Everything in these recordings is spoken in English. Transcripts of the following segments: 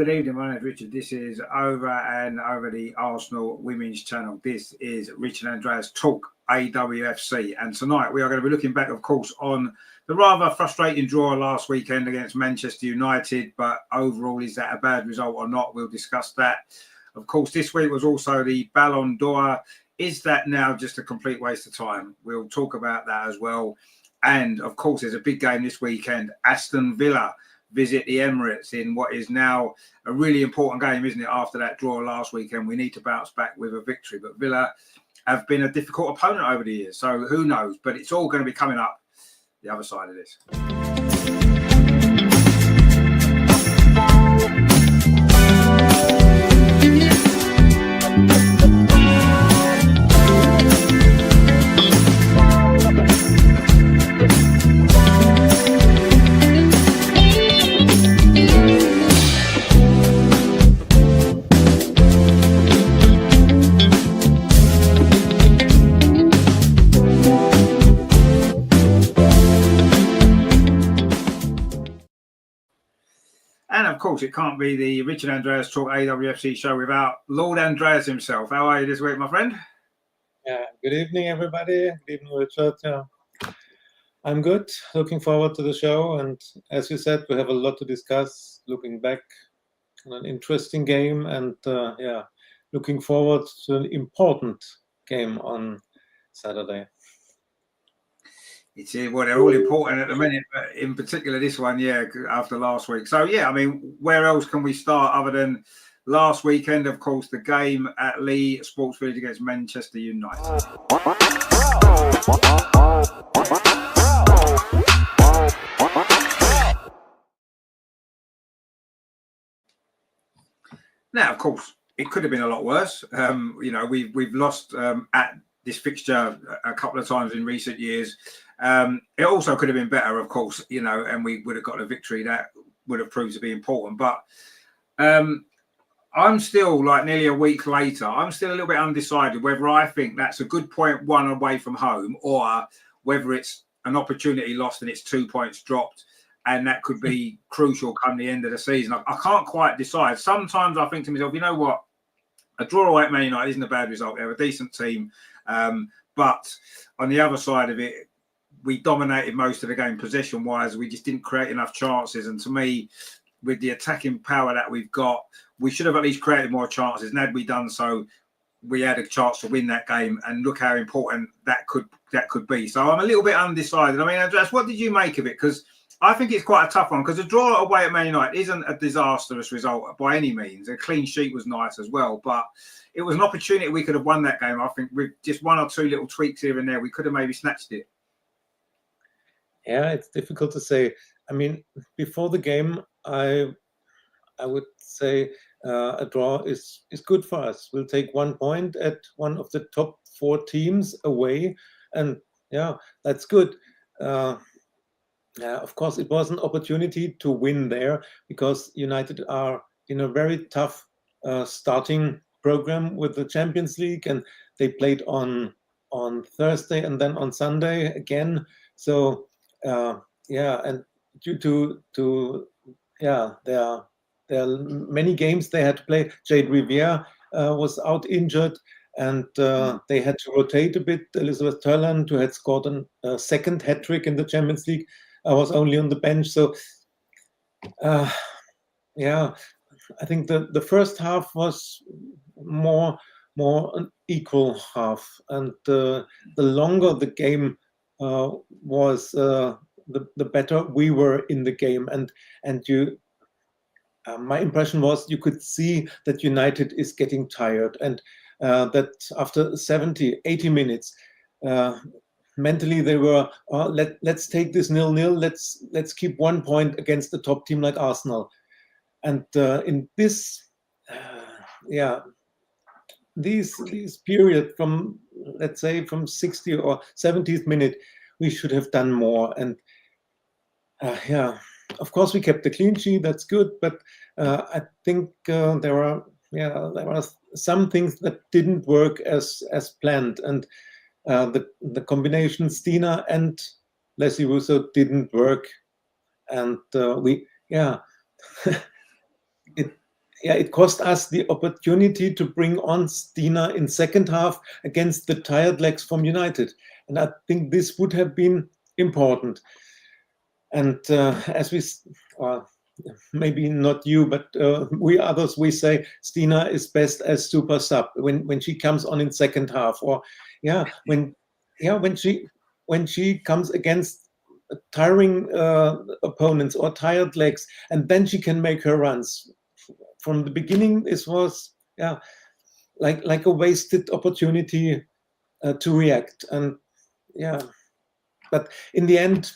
good evening. My name is Richard. This is over the Arsenal Women's Channel. This is Richard and Andreas Talk AWFC. And tonight we are going to be looking back, of course, on the rather frustrating draw last weekend against Manchester United. But overall, is that a bad result or not? We'll discuss that. Of course, this week was also the Balon D'Or. Is that now just a complete waste of time? We'll talk about that as well. And, of course, there's a big game this weekend. Aston Villa visit the Emirates in what is now a really important game, isn't it? After that draw last weekend, we need to bounce back with a victory. But Villa have been a difficult opponent over the years, so who knows? But it's all going to be coming up the other side of this. And of course, it can't be the Richard Andreas Talk AWFC show without Lord Andreas himself. How are you this week, my friend? Yeah, good evening, everybody. Good evening, Richard. Yeah, I'm good. Looking forward to the show. And as you said, we have a lot to discuss. Looking back on an interesting game, and looking forward to an important game on Saturday. Well, they're all important at the minute, but in particular this one, after last week. So, I mean, where else can we start other than last weekend, of course, the game at Lee Sports Village against Manchester United. Now, of course, it could have been a lot worse. We've lost at this fixture a couple of times in recent years. It also could have been better, of course, and we would have got a victory that would have proved to be important. But I'm still, like nearly a week later, I'm still a little bit undecided whether I think that's a good point one away from home or whether it's an opportunity lost and it's 2 points dropped. And that could be crucial come the end of the season. I can't quite decide. Sometimes I think to myself, you know what? A draw away at Man United isn't a bad result. They're a decent team. But on the other side of it, we dominated most of the game possession-wise. We just didn't create enough chances. And to me, with the attacking power that we've got, we should have at least created more chances. And had we done so, we had a chance to win that game. And look how important that could be. So I'm a little bit undecided. I mean, Andreas, what did you make of it? Because I think it's quite a tough one. Because a draw away at Man United isn't a disastrous result by any means. A clean sheet was nice as well. But it was an opportunity we could have won that game. I think with just one or two little tweaks here and there, we could have maybe snatched it. Yeah, it's difficult to say. I mean, before the game, I would say a draw is good for us. We'll take 1 point at one of the top 4 teams away. And that's good. Of course, it was an opportunity to win there because United are in a very tough starting program with the Champions League, and they played on Thursday and then on Sunday again. So and due to there are many games they had to play. Jade Riviere was out injured, and they had to rotate a bit. Elizabeth Turland, who had scored a second hat-trick in the Champions League, was only on the bench. So I think the first half was more an equal half, and the longer the game was, the better we were in the game. And you, my impression was you could see that United is getting tired, and that after 70, 80 minutes, mentally they were let's take this 0-0. Let's keep 1 point against the top team like Arsenal. And in this, these period from, let's say, from 60 or 70th minute, we should have done more. And of course we kept the clean sheet. That's good, but I think there were some things that didn't work as planned, and the combination Stina and Leslie Russo didn't work, and yeah, it cost us the opportunity to bring on Stina in second half against the tired legs from United. And I think this would have been important. And as we, well, maybe not you, but we others, we say Stina is best as super sub when she comes on in second half, or when she comes against tiring opponents or tired legs, and then she can make her runs. From the beginning, this was like a wasted opportunity to react, and but in the end.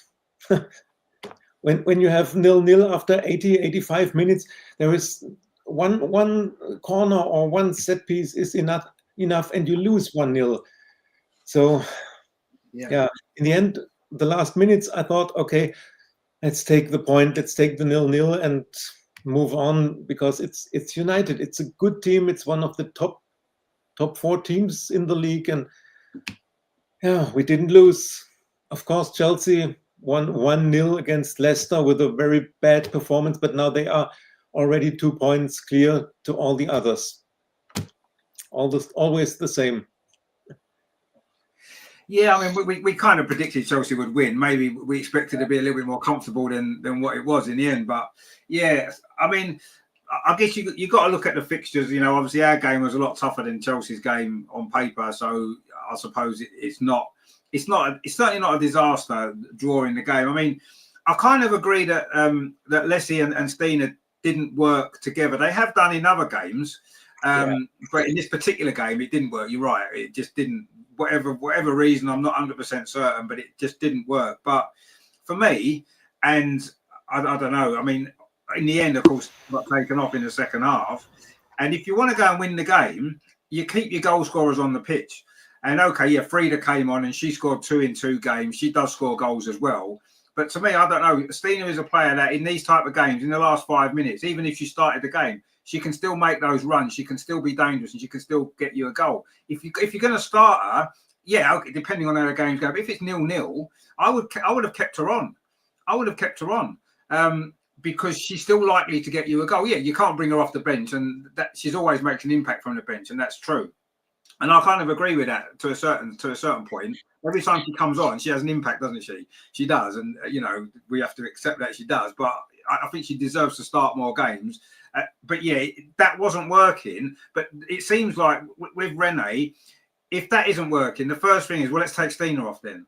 When you have 0-0 after 85 minutes, there is one corner or one set piece is enough, and you lose 1-0. So in the end, the last minutes, I thought, okay, let's take the point, let's take the 0-0 and move on, because it's United. It's a good team. It's one of the top 4 teams in the league, and we didn't lose. Of course, Chelsea won 1-0 against Leicester with a very bad performance, but now they are already 2 points clear to all the others. Always the same. Yeah, I mean, we kind of predicted Chelsea would win. Maybe we expected to be a little bit more comfortable than what it was in the end. But yeah, I mean, I guess you got to look at the fixtures. You know, obviously our game was a lot tougher than Chelsea's game on paper. So I suppose it's certainly not a disaster drawing the game. I mean, I kind of agree that that Leslie and Stina didn't work together. They have done in other games, but in this particular game, it didn't work. You're right. It just didn't. Whatever reason, I'm not 100% certain, but it just didn't work. But for me, and I don't know. I mean, in the end, of course, got taken off in the second half. And if you want to go and win the game, you keep your goal scorers on the pitch. And okay, Frida came on and she scored 2 in 2 games. She does score goals as well. But to me, I don't know. Stina is a player that in these type of games, in the last 5 minutes, even if she started the game, she can still make those runs. She can still be dangerous, and she can still get you a goal. If you're going to start her, okay, depending on how the game's going. But if it's 0-0, I would have kept her on. I would have kept her on because she's still likely to get you a goal. Yeah, you can't bring her off the bench, and that she's always makes an impact from the bench, and that's true. And I kind of agree with that to a certain point. Every time she comes on, she has an impact, doesn't she? She does, and we have to accept that she does. But I think she deserves to start more games. But yeah, that wasn't working. But it seems like with Renee, if that isn't working, the first thing is, well, let's take Stina off then.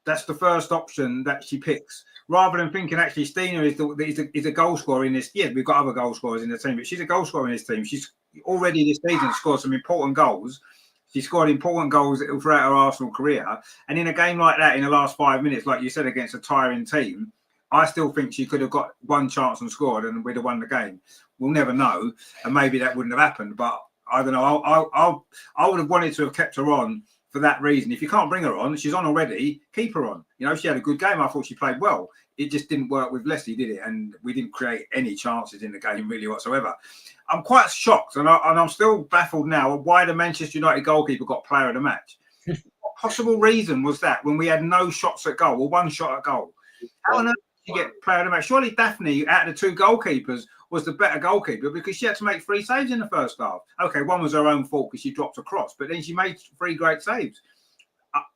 That's the first option that she picks, rather than thinking actually Stina is a goal scorer in this. Yeah, we've got other goal scorers in the team, but she's a goal scorer in this team. She's already this season scored some important goals. She scored important goals throughout her Arsenal career. And in a game like that, in the last 5 minutes, like you said, against a tiring team, I still think she could have got one chance and scored, and we'd have won the game. We'll never know, and maybe that wouldn't have happened. But I don't know. I would have wanted to have kept her on for that reason. If you can't bring her on, she's on already, keep her on. She had a good game. I thought she played well. It just didn't work with Leslie, did it? And we didn't create any chances in the game really whatsoever. I'm quite shocked, and I'm still baffled now why the Manchester United goalkeeper got player of the match. What possible reason was that when we had no shots at goal or one shot at goal? How on earth did you get player of the match? Surely Daphne, out of the 2 goalkeepers, was the better goalkeeper because she had to make 3 saves in the first half. Okay, one was her own fault because she dropped a cross, but then she made 3 great saves.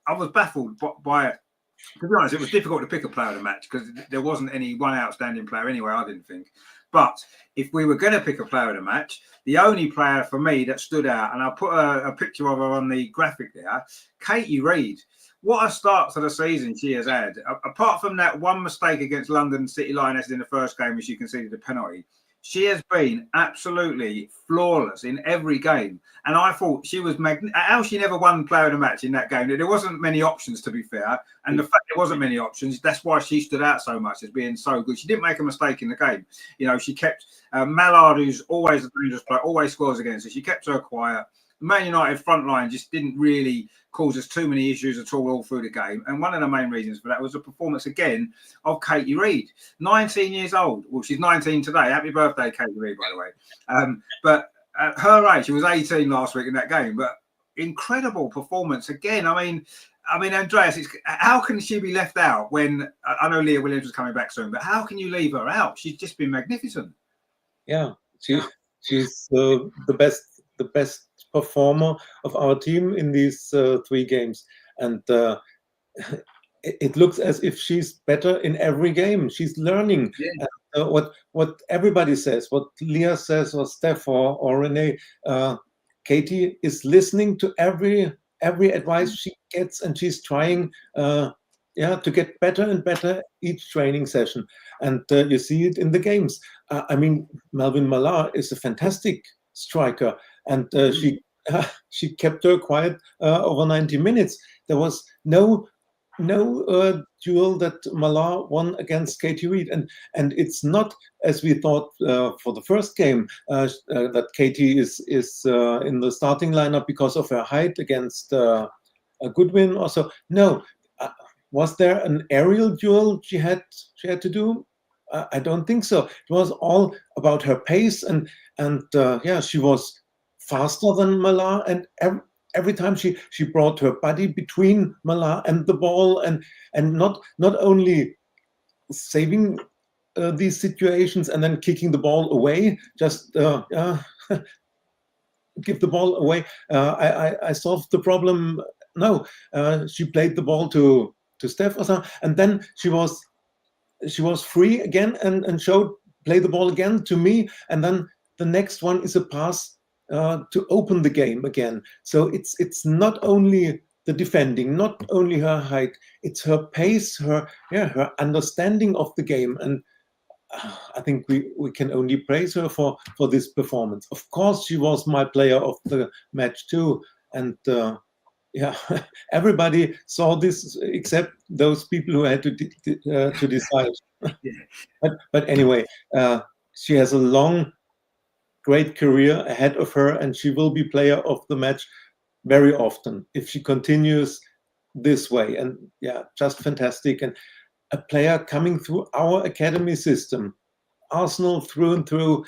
I was baffled by it. To be honest, it was difficult to pick a player of the match because there wasn't any one outstanding player anyway, I didn't think. But if we were going to pick a player of the match, the only player for me that stood out, and I'll put a picture of her on the graphic there, Katie Reid. What a start to the season she has had. Apart from that one mistake against London City Lionesses in the first game, which she conceded a penalty, she has been absolutely flawless in every game. And I thought she was how she never won player of the match in that game. There wasn't many options, to be fair. And the fact there wasn't many options, that's why she stood out so much as being so good. She didn't make a mistake in the game. She kept Mallard, who's always a dangerous player, always scores against her. She kept her quiet. The Man United front line just didn't really cause us too many issues at all through the game. And one of the main reasons for that was the performance, again, of Katie Reid. 19 years old. Well, she's 19 today. Happy birthday, Katie Reid, by the way. But at her age, she was 18 last week in that game. But incredible performance again. I mean, Andreas, how can she be left out when I know Leah Williams was coming back soon, but how can you leave her out? She's just been magnificent. Yeah, she's the best performer of our team in these 3 games, and it looks as if she's better in every game. She's learning. Yeah. And, what everybody says, what Leah says, or Steph or Renee, Katie is listening to every advice she gets, and she's trying to get better and better each training session. And you see it in the games. I mean, Melvin Mallard is a fantastic striker, and she kept her quiet over 90 minutes. There was no duel that Mallard won against Katie Reed, and it's not as we thought for the first game that Katie is in the starting lineup because of her height against a Goodwin or so. No, was there an aerial duel she had to do? I don't think so. It was all about her pace, and she was faster than Mallard, and every time she brought her body between Mallard and the ball, and not only saving these situations and then kicking the ball away, just give the ball away. I solved the problem. No, she played the ball to Steph or something, and then she was free again and play the ball again to me, and then the next one is a pass to open the game again. So it's not only the defending, not only her height, it's her pace, her understanding of the game, and I think we can only praise her for this performance. Of course, she was my player of the match too, and everybody saw this except those people who had to decide. But anyway, she has a long, great career ahead of her, and she will be player of the match very often if she continues this way. And just fantastic. And a player coming through our academy system, Arsenal through and through,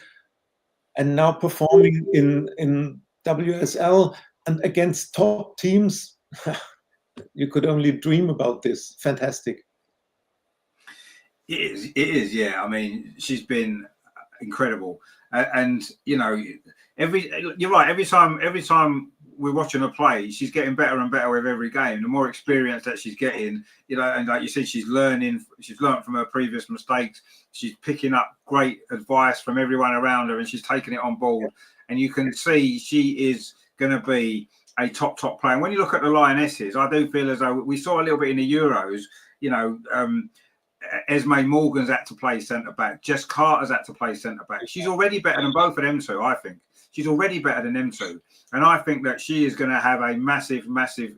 and now performing in WSL and against top teams. You could only dream about this. Fantastic. It is, yeah. I mean, she's been incredible, and you're right. Every time we're watching her play, she's getting better and better with every game. The more experience that she's getting, and like you said, she's learned from her previous mistakes. She's picking up great advice from everyone around her, and she's taking it on board. And you can see she is going to be a top player. And when you look at the Lionesses, I do feel as though we saw a little bit in the Euros, Esme Morgan's had to play centre back. Jess Carter's had to play centre back. She's already better than both of them two, I think. She's already better than them two. And I think that she is going to have a massive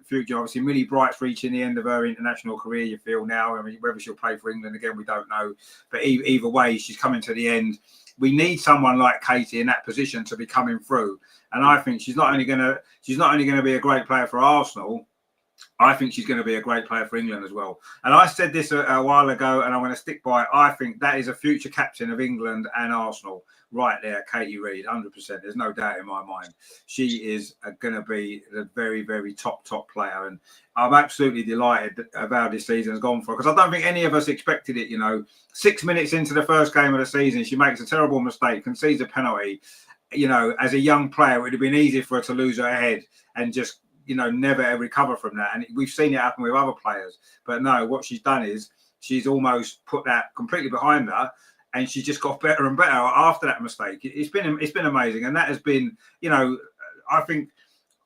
future. Obviously, Millie Bright's reaching the end of her international career, you feel now. I mean, whether she'll play for England again, we don't know. But either way, she's coming to the end. We need someone like Katie in that position to be coming through. And I think she's not only going to be a great player for Arsenal, I think she's going to be a great player for England as well. And I said this a while ago, and I'm going to stick by it. I think that is a future captain of England and Arsenal right there, Katie Reid, 100%. There's no doubt in my mind. She is going to be a very, very top player. And I'm absolutely delighted of how this season has gone for her, because I don't think any of us expected it. 6 minutes into the first game of the season, she makes a terrible mistake, concedes a penalty. As a young player, it would have been easy for her to lose her head and just never recover from that. And we've seen it happen with other players. But no, what she's done is she's almost put that completely behind her, and she just got better and better after that mistake. It's been amazing. And that has been, I think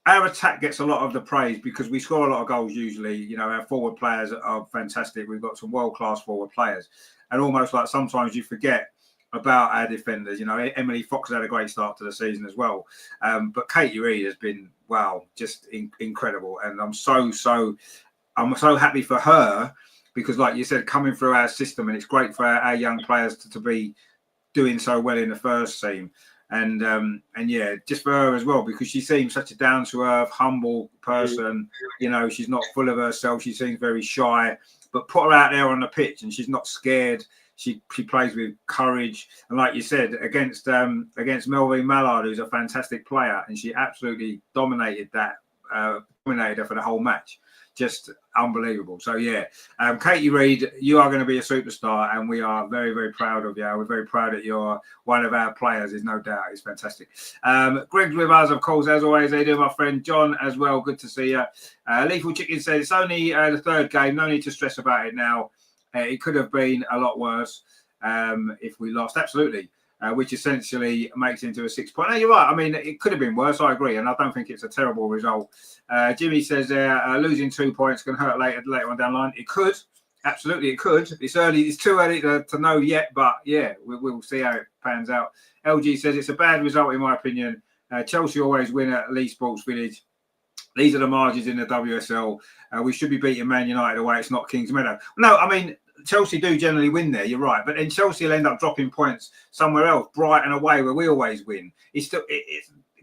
our attack gets a lot of the praise because we score a lot of goals usually. Our forward players are fantastic. We've got some world-class forward players. And almost like sometimes you forget about our defenders. Emily Fox has had a great start to the season as well. But Katie Reid has been, wow, just incredible. And I'm so happy for her because, like you said, coming through our system, and it's great for our young players to be doing so well in the first team. And yeah, just for her as well, because she seems such a down-to-earth, humble person. She's not full of herself. She seems very shy. But put her out there on the pitch and she's not scared. She plays with courage, and like you said, against Melvin Mallard, who's a fantastic player, and she absolutely dominated that dominated her for the whole match. Just unbelievable. So yeah, Katie Reid, you are going to be a superstar, and we are very, very proud of you. We're very proud that you're one of our players. There's no doubt. It's fantastic. Greg's with us, of course, as always. They do, my friend John as well. Good to see you. Lethal Chicken said it's only the third game. No need to stress about it now. It could have been a lot worse if we lost. Absolutely. Which essentially makes it into a 6 point. No, you're right. I mean, it could have been worse. I agree, and I don't think it's a terrible result. Jimmy says losing 2 points can hurt later on down the line. It could, absolutely, it could. It's early. It's too early to know yet, but yeah, we'll see how it pans out. LG says it's a bad result in my opinion. Chelsea always win at Leigh Sports Village. These are the margins in the WSL. We should be beating Man United away. It's not Kings Meadow. No, I mean, Chelsea do generally win there, you're right. But then Chelsea will end up dropping points somewhere else, Brighton away, where we always win.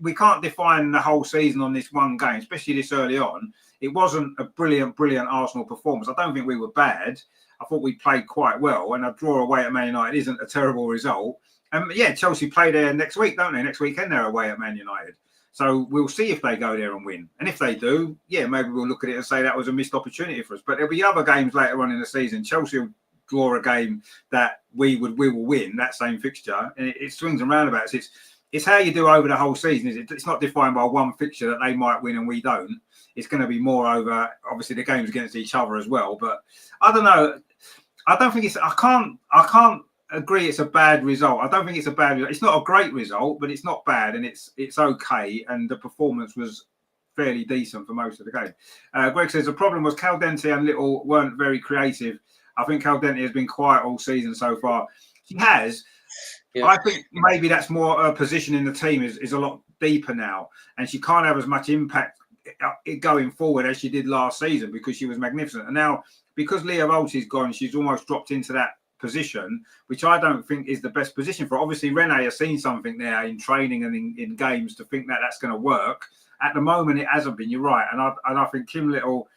We can't define the whole season on this one game, especially this early on. It wasn't a brilliant Arsenal performance. I don't think we were bad. I thought we played quite well, and a draw away at Man United isn't a terrible result. And yeah, Chelsea play there next week, don't they? Next weekend they're away at Man United. So we'll see if they go there and win. And if they do, yeah, maybe we'll look at it and say that was a missed opportunity for us. But there'll be other games later on in the season. Chelsea will draw a game that we will win, that same fixture. And it swings and roundabouts. It's how you do over the whole season. It's not defined by one fixture that they might win and we don't. It's going to be more over, obviously, the games against each other as well. But I don't know. I don't think I can't agree it's a bad result. I don't think it's a bad result. It's not a great result, but it's not bad, and it's okay. And the performance was fairly decent for most of the game. Greg says the problem was Caldente and Little weren't very creative. I think Caldente has been quiet all season so far. She has. Yeah. I think maybe that's more her position in the team is a lot deeper now, and she can't have as much impact going forward as she did last season because she was magnificent. And now, because Leah Volti's gone, she's almost dropped into that position, which I don't think is the best position for. Obviously, Renee has seen something there in training and in games to think that that's going to work. At the moment, it hasn't been. You're right, and I think Kim Little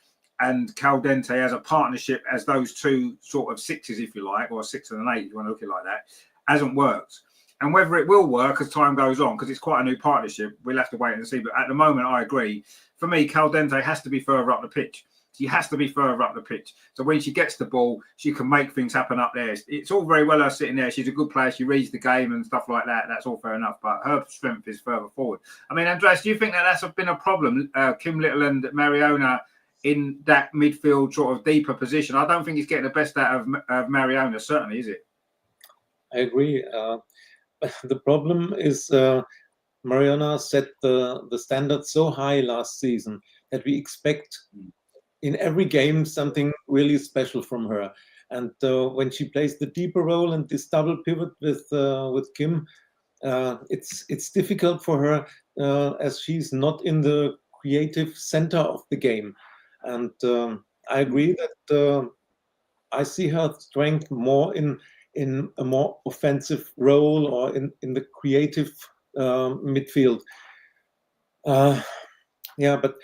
and Caldente as a partnership, as those two sort of sixes, if you like, or a 6 and an 8, if you want to look at it like that, hasn't worked. And whether it will work as time goes on, because it's quite a new partnership, we'll have to wait and see. But at the moment, I agree. For me, Caldente has to be further up the pitch. She has to be further up the pitch. So when she gets the ball, she can make things happen up there. It's all very well her sitting there. She's a good player. She reads the game and stuff like that. That's all fair enough. But her strength is further forward. I mean, Andreas, do you think that that's been a problem, Kim Little and Mariona, in that midfield sort of deeper position? I don't think it's getting the best out of Mariona, certainly, is it? I agree. The problem is Mariona set the standard so high last season that we expect in every game something really special from her. And when she plays the deeper role and this double pivot with Kim, it's difficult for her as she's not in the creative center of the game. And I agree that I see her strength more in a more offensive role or in the creative midfield. Yeah, but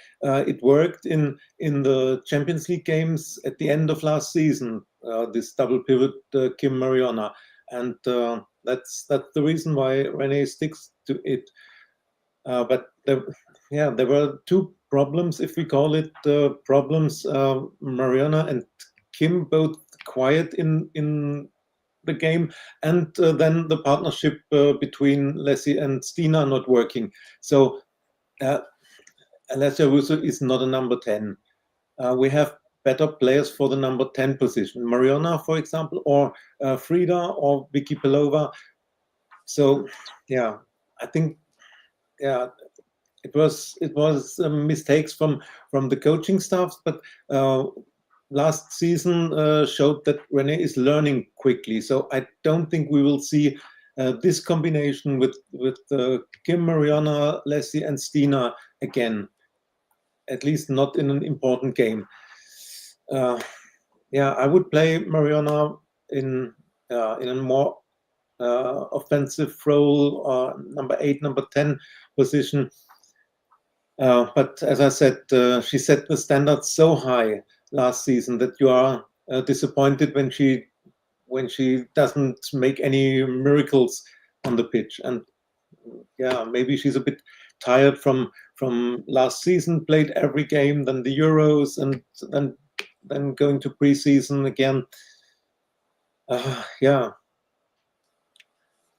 it worked in the Champions League games at the end of last season, this double pivot Kim Mariona. And that's the reason why Renee sticks to it. But there were two problems, if we call it problems. Mariona and Kim both quiet in the game, and then the partnership between Leslie and Stina not working. So Alessia Russo is not a number 10. We have better players for the number 10 position. Mariona, for example, or Frida or Vicky Pelova. So yeah, I think it was mistakes from the coaching staff, but last season showed that Renee is learning quickly. So I don't think we will see this combination with Kim, Mariona, Leslie, and Stina again. At least not in an important game. I would play Mariona in a more offensive role, number 8, number 10 position. But as I said, she set the standards so high last season that you are disappointed when she doesn't make any miracles on the pitch. And yeah, maybe she's a bit tired from from last season, played every game, then the Euros, and then going to preseason again. Yeah,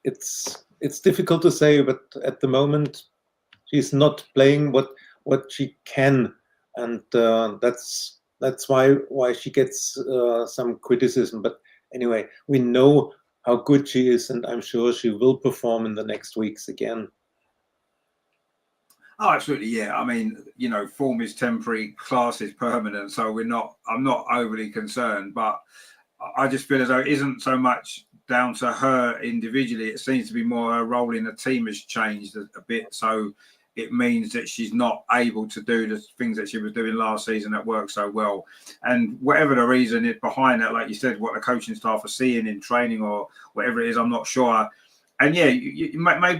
it's difficult to say, but at the moment she's not playing what she can, and that's why she gets some criticism. But anyway, we know how good she is, and I'm sure she will perform in the next weeks again. Oh, absolutely, yeah. I mean, form is temporary, class is permanent, so I'm not overly concerned, but I just feel as though it isn't so much down to her individually. It seems to be more her role in the team has changed a bit. So it means that she's not able to do the things that she was doing last season that worked so well. And whatever the reason is behind that, like you said, what the coaching staff are seeing in training or whatever it is, I'm not sure. And yeah,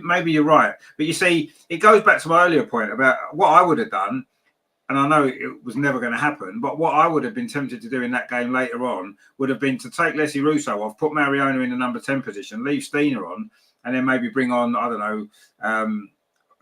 maybe you're right. But you see, it goes back to my earlier point about what I would have done. And I know it was never going to happen, but what I would have been tempted to do in that game later on would have been to take Leslie Russo off, put Mariona in the number 10 position, leave Stina on, and then maybe bring on, I don't know,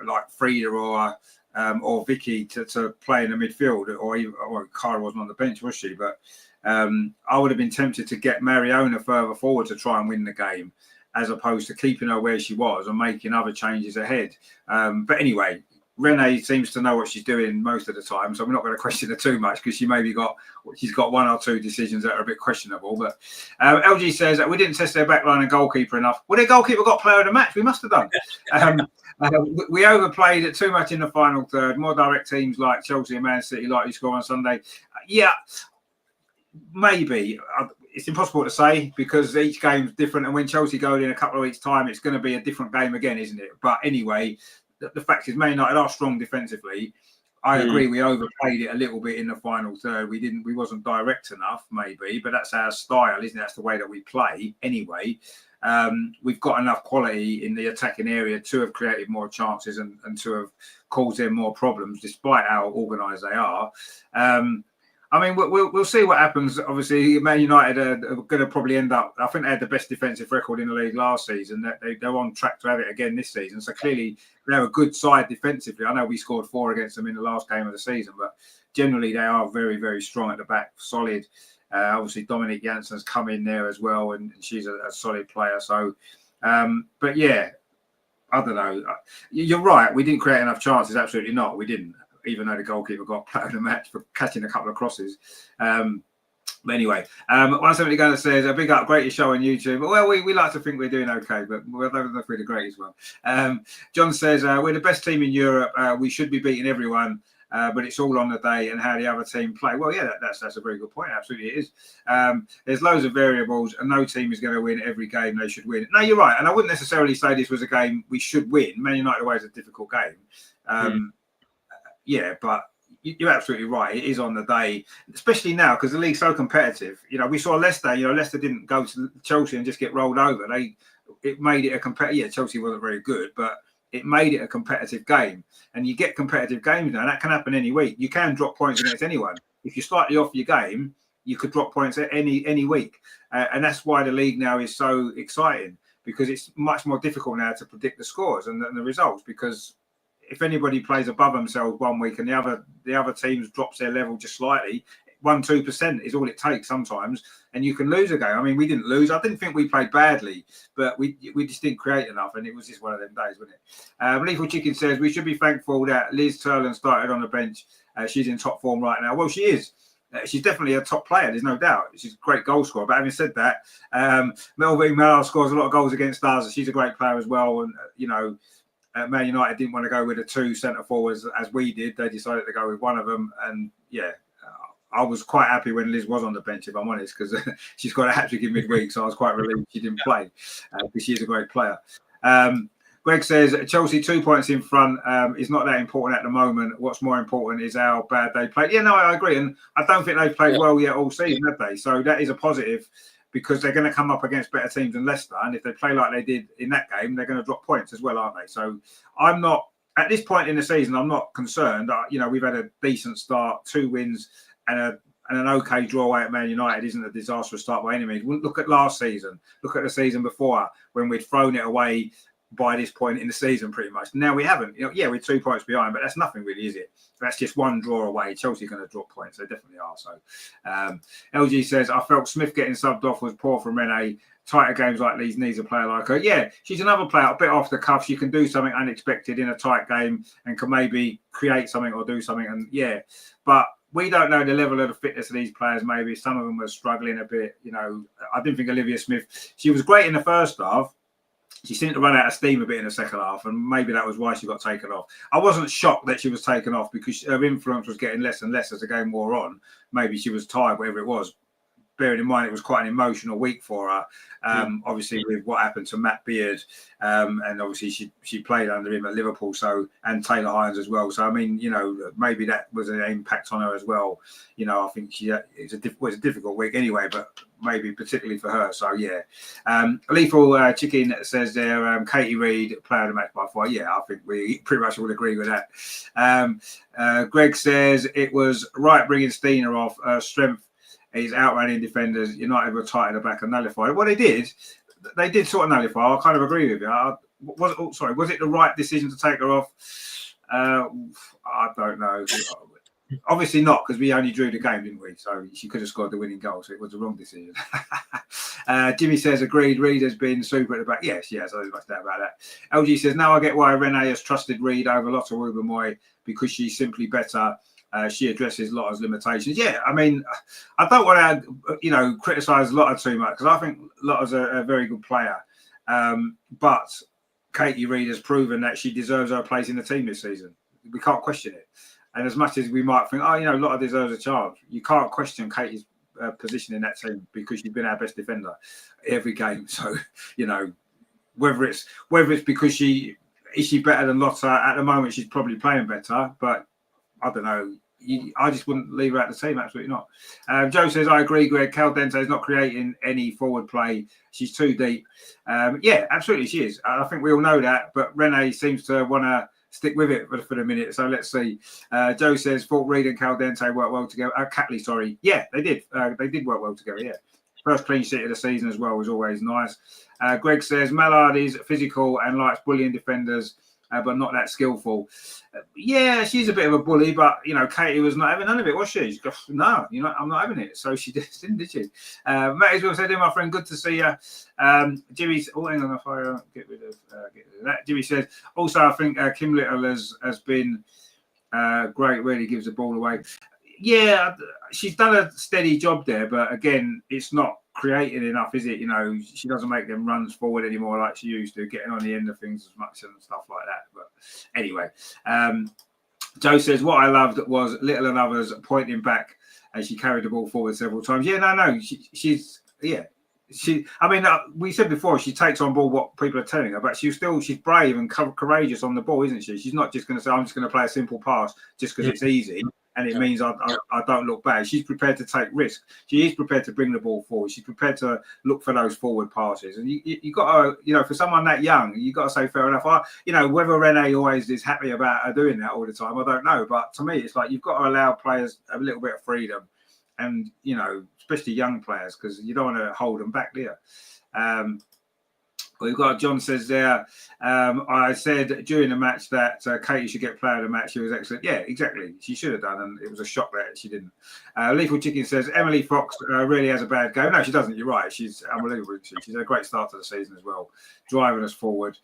like Frida or Vicky to play in the midfield, or Cara wasn't on the bench, was she? But I would have been tempted to get Mariona further forward to try and win the game, as opposed to keeping her where she was and making other changes ahead. But anyway, Renee seems to know what she's doing most of the time, so I'm not going to question her too much because she's got one or two decisions that are a bit questionable. But LG says that we didn't test their backline and goalkeeper enough. Well, their goalkeeper got player of the match. We must have done. We overplayed it too much in the final third. More direct teams like Chelsea and Man City likely score on Sunday. Yeah, maybe. It's impossible to say because each game's different, and when Chelsea go in a couple of weeks' time, it's going to be a different game again, isn't it? But anyway, the fact is, Man United are strong defensively. I agree, we overplayed it a little bit in the final third. We wasn't direct enough, maybe, but that's our style, isn't it? That's the way that we play anyway. We've got enough quality in the attacking area to have created more chances and to have caused them more problems, despite how organised they are. I mean, we'll see what happens. Obviously, Man United are going to probably end up. I think they had the best defensive record in the league last season. They're on track to have it again this season. So clearly, they're a good side defensively. I know we scored 4 against them in the last game of the season, but generally they are very, very strong at the back, solid. Obviously, Dominique Janssen's come in there as well, and she's a solid player. So, but yeah, I don't know. You're right. We didn't create enough chances. Absolutely not. We didn't. Even though the goalkeeper got player of the match for catching a couple of crosses. But anyway, 170 Gunner says, a big up, greatest show on YouTube. Well, we like to think we're doing okay, but we don't know if we're the greatest one. John says, we're the best team in Europe. We should be beating everyone, but it's all on the day and how the other team play. Well, yeah, that's a very good point. Absolutely it is. There's loads of variables and no team is going to win every game they should win. No, you're right. And I wouldn't necessarily say this was a game we should win. Man United away is a difficult game. Yeah, but you're absolutely right. It is on the day, especially now because the league's so competitive. We saw Leicester. Leicester didn't go to Chelsea and just get rolled over. It made it a competitive. Yeah, Chelsea wasn't very good, but it made it a competitive game. And you get competitive games now. That can happen any week. You can drop points against anyone. If you're slightly off your game, you could drop points at any week. And that's why the league now is so exciting because it's much more difficult now to predict the scores and the results because if anybody plays above themselves one week and the other teams drops their level just slightly, 1-2% is all it takes sometimes, and you can lose a game. I mean, we didn't lose. I didn't think we played badly, but we just didn't create enough, and it was just one of them days, wasn't it? Lethal Chicken says we should be thankful that Liz Turlen started on the bench. She's in top form right now. Well, she is. She's definitely a top player. There's no doubt. She's a great goal scorer. But having said that, Melvin Mallow scores a lot of goals against us. She's a great player as well, and Man United didn't want to go with the 2 centre forwards as we did. They decided to go with one of them. And yeah, I was quite happy when Liz was on the bench, if I'm honest, because she's got a hat-trick in midweek. So I was quite relieved she didn't play because she is a great player. Greg says Chelsea 2 points in front is not that important at the moment. What's more important is how bad they played. Yeah, no, I agree. And I don't think they've played well yet all season, have they? So that is a positive. Because they're going to come up against better teams than Leicester. And if they play like they did in that game, they're going to drop points as well, aren't they? So I'm not, at this point in the season, I'm not concerned. We've had a decent start, 2 wins and an okay draw away at Man United isn't a disastrous start by any means. Look at last season. Look at the season before when we'd thrown it away by this point in the season, pretty much. Now we haven't. Yeah, we're 2 points behind, but that's nothing really, is it? That's just one draw away. Chelsea are going to drop points. They definitely are. So LG says, I felt Smith getting subbed off was poor from Rene. Tighter games like these needs a player like her. Yeah, she's another player, a bit off the cuff. She can do something unexpected in a tight game and can maybe create something or do something. And yeah, but we don't know the level of the fitness of these players. Maybe some of them were struggling a bit. I didn't think Olivia Smith, she was great in the first half. She seemed to run out of steam a bit in the second half, and maybe that was why she got taken off. I wasn't shocked that she was taken off because her influence was getting less and less as the game wore on. Maybe she was tired, whatever it was. Bearing in mind it was quite an emotional week for her, obviously with what happened to Matt Beard, and obviously she played under him at Liverpool, and Taylor Hines as well. So I mean, maybe that was an impact on her as well. I think it's a difficult week anyway, but maybe particularly for her. So yeah, Lethal Chicken says there, Katie Reid, player of the match by far. Yeah, I think we pretty much all agree with that. Greg says it was right bringing Stina off. Strength. He's outrunning defenders. United were tight at the back and nullified. What they did sort of nullify. I kind of agree with you. Was it the right decision to take her off? I don't know. Obviously not, because we only drew the game, didn't we? So she could have scored the winning goal, so it was the wrong decision. Jimmy says, agreed, Reid has been super at the back. Yes, so there's much doubt about that. LG says, now I get why Rene has trusted Reid over Lotte Rubenmoy, because she's simply better. She addresses Lotte's limitations. Yeah, I mean, I don't want to, criticise Lotte too much, because I think Lotte's a very good player. But Katie Reid has proven that she deserves her place in the team this season. We can't question it. And as much as we might think, Lotte deserves a chance, you can't question Katie's position in that team, because she's been our best defender every game. So, whether it's because she better than Lotte at the moment, she's probably playing better, but I don't know. I just wouldn't leave her out of the team. Absolutely not. Joe says, I agree, Greg. Caldente is not creating any forward play. She's too deep. Yeah, absolutely she is. I think we all know that. But Rene seems to want to stick with it for the minute. So let's see. Joe says, thought Reid and Caldente worked well together. Catley, sorry. Yeah, they did. They did work well together, yeah. First clean sheet of the season as well was always nice. Greg says, Mallard is physical and likes bullying defenders, but not that skillful. Yeah, she's a bit of a bully, but Katie was not having none of it, was she? She goes, no, I'm not having it. So she didn't, did she? Matt as well said, my friend, good to see you. Jimmy, hang on, if I get rid of that. Jimmy says, also, I think Kim Little has been great. Really gives the ball away. Yeah, she's done a steady job there, but again, it's not creating enough, is it? She doesn't make them runs forward anymore like she used to, getting on the end of things as much and stuff like that. But anyway, Joe says, what I loved was Little and others pointing back, and she carried the ball forward several times. Yeah, no, she's I mean, we said before, she takes on board what people are telling her, but she's brave and courageous on the ball, isn't she? She's not just going to say, I'm just going to play a simple pass just because it's easy and it means I don't look bad. She's prepared to take risks. She is prepared to bring the ball forward. She's prepared to look for those forward passes. And you got to, for someone that young, you got to say fair enough. Whether Rene always is happy about her doing that all the time, I don't know. But to me, it's like you've got to allow players a little bit of freedom. And, especially young players, because you don't want to hold them back there. We've got John says there, I said during the match that Katie should get player of the match. She was excellent. Yeah, exactly. She should have done, and it was a shock that she didn't. Lethal Chicken says, Emily Fox really has a bad game. No, she doesn't. You're right. She's unbelievable. She's had a great start to the season as well, driving us forward.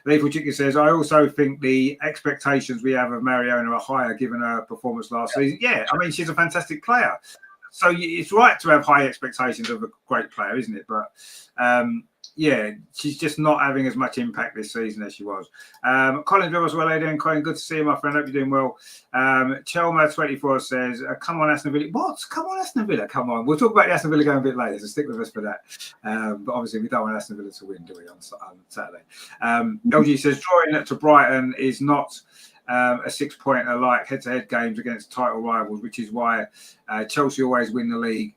Lethal Chicken says, I also think the expectations we have of Mariona are higher given her performance last season. Yeah, I mean, she's a fantastic player. So it's right to have high expectations of a great player, isn't it? But yeah, she's just not having as much impact this season as she was. Colin Villas, well, and Colin, good to see you, my friend. Hope you're doing well. Chelma24 says, come on, Aston Villa. What? Come on, Aston Villa. Come on. We'll talk about the Aston Villa game a bit later, so stick with us for that. But obviously, we don't want Aston Villa to win, do we, on Saturday? LG says, drawing to Brighton is not a 6-pointer like head-to-head games against title rivals, which is why Chelsea always win the league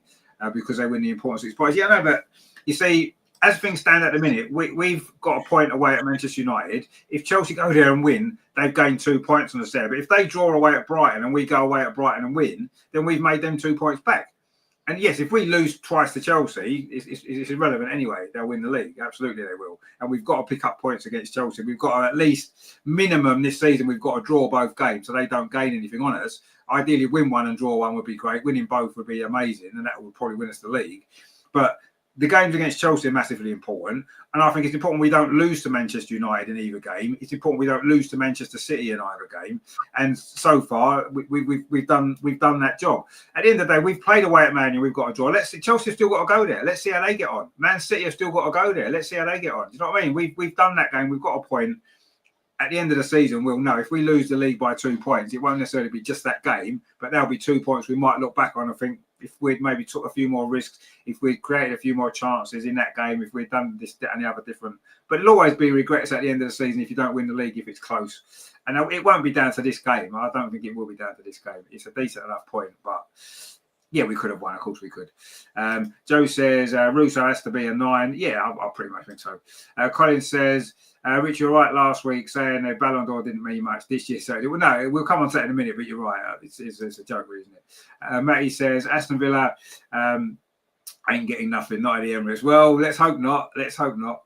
because they win the important 6 points. Yeah, no, but you see, as things stand at the minute, we've got a point away at Manchester United. If Chelsea go there and win, they've gained 2 points on us there. But if they draw away at Brighton and we go away at Brighton and win, then we've made them 2 points back. And yes, if we lose twice to Chelsea, it's irrelevant anyway. They'll win the league. Absolutely, they will. And we've got to pick up points against Chelsea. We've got to, at least minimum this season, we've got to draw both games so they don't gain anything on us. Ideally, win one and draw one would be great. Winning both would be amazing, and that would probably win us the league. But the games against Chelsea are massively important. And I think it's important we don't lose to Manchester United in either game. It's important we don't lose to Manchester City in either game. And so far, we've done that job. At the end of the day, we've played away at Man U. We've got to draw. Let's see, Chelsea have still got to go there. Let's see how they get on. Man City have still got to go there. Let's see how they get on. Do you know what I mean? We've done that game. We've got a point. At the end of the season, we'll know if we lose the league by 2 points, it won't necessarily be just that game, but there'll be 2 points we might look back on and think if we'd maybe took a few more risks, if we'd created a few more chances in that game, if we'd done this, that, and the other different. But it'll always be regrets at the end of the season if you don't win the league, if it's close. And it won't be down to this game. I don't think it will be down to this game. It's a decent enough point, but yeah, we could have won. Of course we could. Joe says, Russo has to be a 9. Yeah, I pretty much think so. Colin says, Rich, you're right last week saying that Balon D'Or didn't mean much this year. So, no, we'll come on to that in a minute, but you're right. It's a joke, isn't it? Matty says, Aston Villa ain't getting nothing, not at the Emirates. Well, let's hope not. Let's hope not.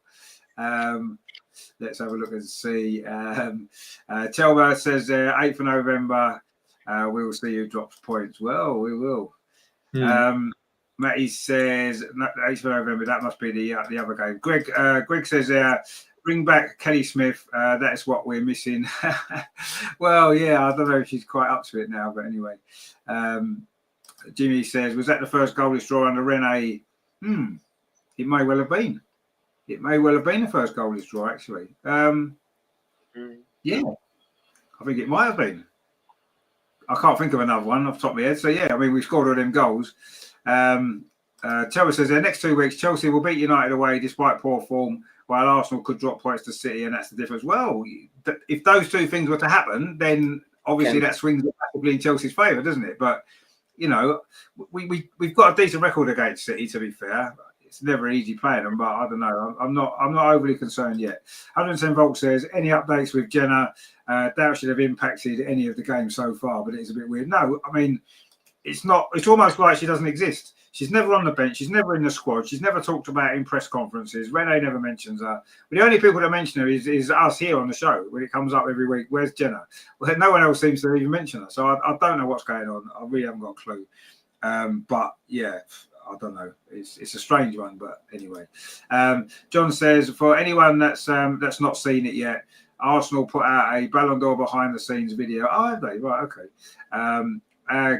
Let's have a look and see. Chelba says, 8th of November, we'll see who drops points. Well, we will. Matty says, 8th of November, that must be the other game. Greg says, bring back Kelly Smith. That's what we're missing. Well, yeah, I don't know if she's quite up to it now, but anyway. Jimmy says, was that the first goalless draw under Rene? It may well have been. It may well have been the first goalless draw, actually. Yeah, I think it might have been. I can't think of another one off the top of my head. So, yeah, I mean, we scored all them goals. Chelsea says, the next 2 weeks, Chelsea will beat United away despite poor form, while Arsenal could drop points to City, and that's the difference. Well, if those two things were to happen, then obviously that swings massively in Chelsea's favour, doesn't it? But, you know, we've got a decent record against City, to be fair. It's never easy playing them, but I don't know. I'm not overly concerned yet. 110 Volt says, any updates with Jenna? Doubt should have impacted any of the games so far, but it's a bit weird. No, I mean, it's not. It's almost like she doesn't exist. She's never on the bench. She's never in the squad. She's never talked about in press conferences. Rene never mentions her. But the only people that mention her is us here on the show when it comes up every week. Where's Jenna? Well, no one else seems to even mention her. So I don't know what's going on. I really haven't got a clue. But yeah, I don't know. It's a strange one, but anyway. John says, for anyone that's not seen it yet, Arsenal put out a Balon D'Or behind the scenes video. Oh, have they? Right, okay.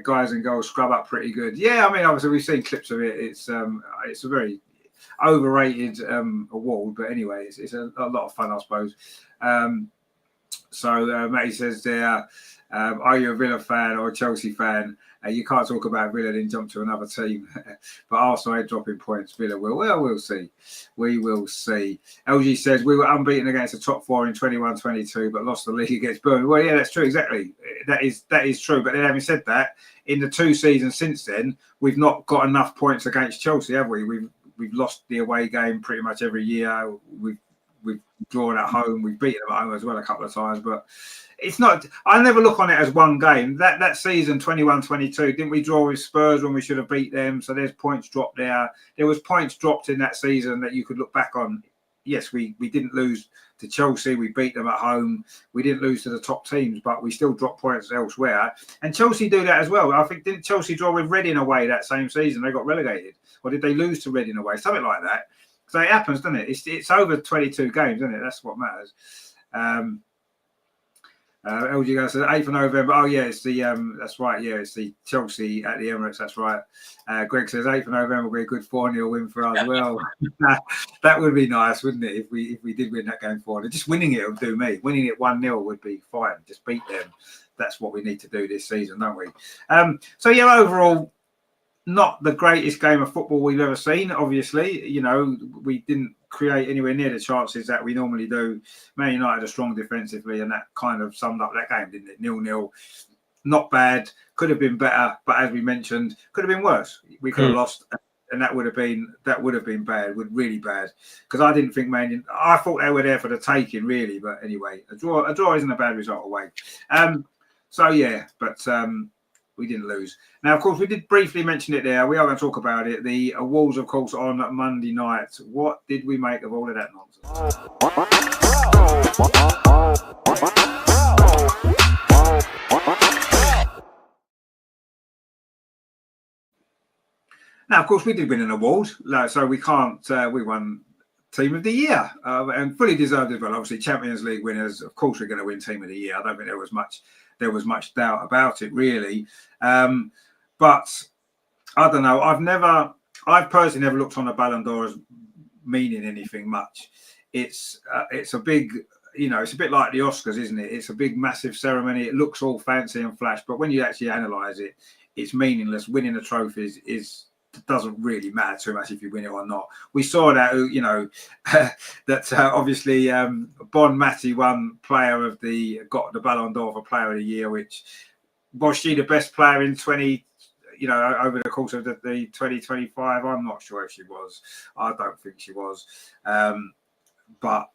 Guys and girls scrub up pretty good. Yeah, I mean, obviously we've seen clips of it. It's a very overrated award, but anyway, it's a lot of fun, I suppose. So Matty says there, are you a Villa fan or a Chelsea fan? You can't talk about Villa then jump to another team. But Arsenal ain't dropping points. Villa will. Well, we'll see. We will see. LG says, we were unbeaten against the top 4 in 21-22, but lost the league against Burnley. Well, yeah, that's true. Exactly. That is true. But then having said that, in the 2 seasons since then, we've not got enough points against Chelsea, have we? We've lost the away game pretty much every year. We've drawn at home. We've beaten them at home as well a couple of times, but it's not. I never look on it as one game. That season 21-22, didn't we draw with Spurs when we should have beat them? So there's points dropped there. There was points dropped in that season that you could look back on. Yes, we didn't lose to Chelsea. We beat them at home. We didn't lose to the top teams, but we still dropped points elsewhere. And Chelsea do that as well. I think, didn't Chelsea draw with Reading away that same season? They got relegated, or did they lose to Reading away? Something like that. So it happens, doesn't it? It's over 22 games, isn't it? That's what matters. LG says 8th of November. Oh yeah, it's the that's right. Yeah, it's the Chelsea at the Emirates. That's right. Greg says 8th of November will be a good 4-0 win for us. Well, that would be nice, wouldn't it? If we did win that game 4-0, just winning it would do me. Winning it 1-0 would be fine. Just beat them. That's what we need to do this season, don't we? So yeah, overall, not the greatest game of football we've ever seen. Obviously, you know, we didn't create anywhere near the chances that we normally do. Man United are strong defensively, and that kind of summed up that game, didn't it? 0-0. Not bad. Could have been better, but as we mentioned, could have been worse. We could have lost, and that would have been bad, really bad. Because I didn't think I thought they were there for the taking, really. But anyway, a draw isn't a bad result away. So yeah, but We didn't lose. Now, of course, we did briefly mention it there. We are going to talk about it. The awards, of course, on Monday night. What did we make of all of that nonsense? Now, of course, we did win an award, so we can't. We won Team of the Year, and fully deserved as well. Obviously, Champions League winners. Of course, we're going to win Team of the Year. I don't think there was much doubt about it, really. But I don't know. I've personally never looked on a Balon D'Or as meaning anything much. It's a big, it's a bit like the Oscars, isn't it? It's a big, massive ceremony. It looks all fancy and flash, but when you actually analyse it, it's meaningless. Winning the trophies doesn't really matter too much if you win it or not. We saw that, that obviously Bon Mati got the Balon d'Or for Player of the Year, which was she the best player in over the course of the 2025? I'm not sure if she was. I don't think she was. But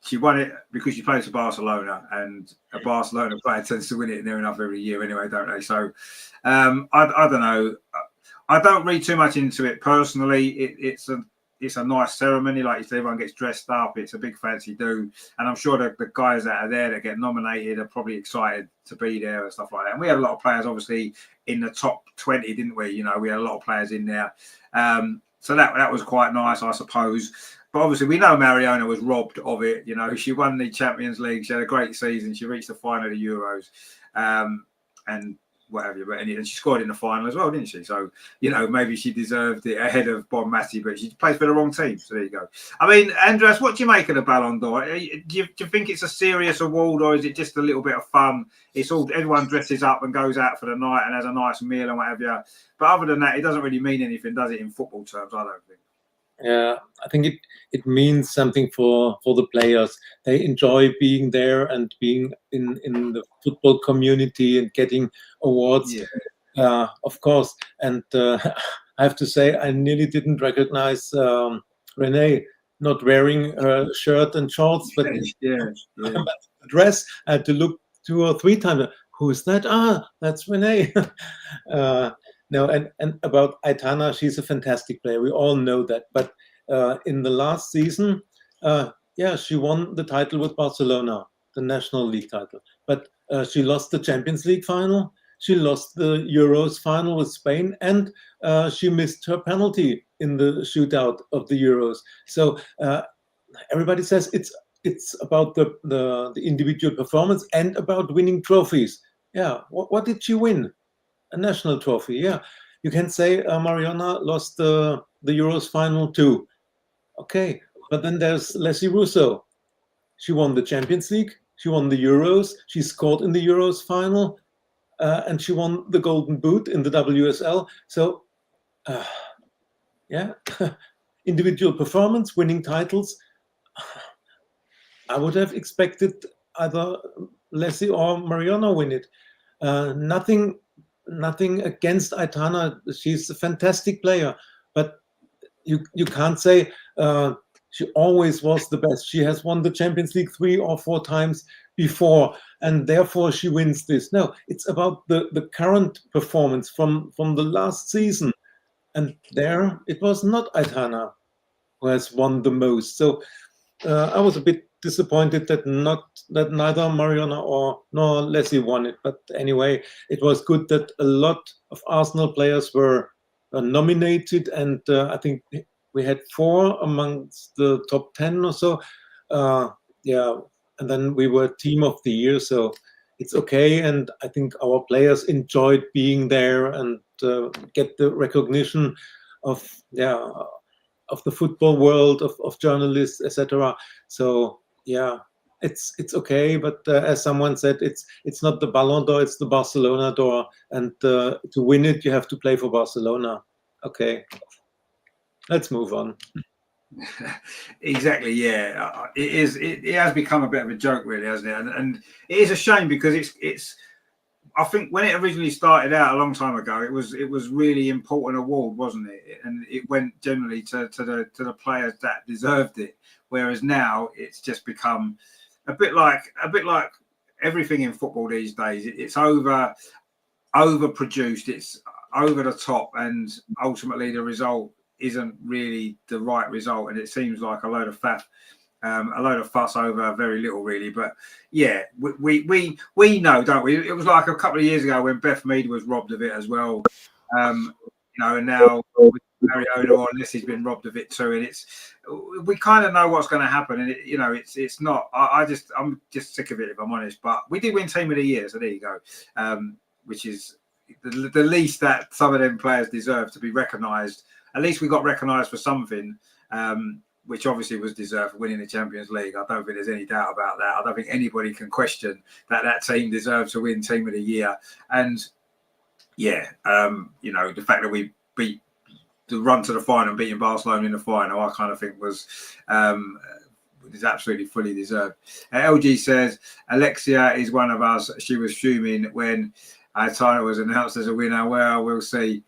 she won it because she plays for Barcelona, and a Barcelona player tends to win it near enough every year anyway, don't they? So I don't know. I don't read too much into it personally. It's a nice ceremony, like you say. Everyone gets dressed up. It's a big fancy do, and I'm sure that the guys that are there that get nominated are probably excited to be there and stuff like that. And we had a lot of players, obviously, in the top 20, didn't we? We had a lot of players in there, so that was quite nice, I suppose. But obviously, we know Mariona was robbed of it. She won the Champions League. She had a great season. She reached the final of the Euros, and what have you. But and she scored in the final as well, didn't she? So, maybe she deserved it ahead of Bon Mati, but she plays for the wrong team. So there you go. I mean, Andreas, what do you make of the Balon d'Or? Do you think it's a serious award, or is it just a little bit of fun? It's all, everyone dresses up and goes out for the night and has a nice meal and what have you. But other than that, it doesn't really mean anything, does it, in football terms? I don't think. Yeah, I think it means something for the players. They enjoy being there and being in the football community and getting awards. Yeah. Of course. And I have to say, I nearly didn't recognize Renee not wearing her shirt and shorts, but the dress. I had to look 2 or 3 times. Who's that? That's Renee. No, and about Aitana, she's a fantastic player. We all know that. But in the last season, she won the title with Barcelona, the National League title. But she lost the Champions League final. She lost the Euros final with Spain, and she missed her penalty in the shootout of the Euros. So everybody says it's about the individual performance and about winning trophies. Yeah, what did she win? A national trophy. Yeah, you can say Mariona lost the Euros final too. Okay, but then there's Leslie Russo. She won the Champions League. She won the Euros. She scored in the Euros final, and she won the Golden Boot in the WSL. So, individual performance, winning titles. I would have expected either Leslie or Mariona win it. Nothing against Aitana. She's a fantastic player, but you can't say she always was the best. She has won the Champions League 3 or 4 times before, and therefore she wins this. No, it's about the current performance from the last season, and there it was not Aitana who has won the most. So I was a bit disappointed that neither Mariona nor Leslie won it. But anyway, it was good that a lot of Arsenal players were nominated, and I think we had 4 amongst the top 10 or so. And then we were Team of the Year, so it's okay. And I think our players enjoyed being there and get the recognition of the football world, of journalists, etc. So it's okay, but as someone said, it's not the Balon d'Or, it's the Barcelona d'Or, and to win it, you have to play for Barcelona. Okay, let's move on. Exactly, yeah. It is. It has become a bit of a joke, really, hasn't it? And it is a shame because it's. I think when it originally started out a long time ago, it was really important award, wasn't it? And it went generally to the players that deserved it. Whereas now it's just become a bit like everything in football these days. It's over. overproduced. It's over the top, and ultimately the result isn't really the right result, and it seems like a load of faff. A load of fuss over very little, really. But yeah, we know, don't we? It was like a couple of years ago when Beth Mead was robbed of it as well. You know, and now with Mariona, unless he's been robbed of it too, and we kind of know what's going to happen, and you know, it's not. I'm just sick of it, if I'm honest. But we did win Team of the Year, so there you go. Which is the least that some of them players deserve to be recognised. At least we got recognised for something. Which obviously was deserved for winning the Champions League. I don't think there's any doubt about that. I don't think anybody can question that team deserves to win Team of the Year. And yeah, you know, the fact that we beat the run to the final and beating Barcelona in the final, I kind of think was is absolutely fully deserved. LG says Alexia is one of us. She was fuming when our title was announced as a winner. Well, we'll see.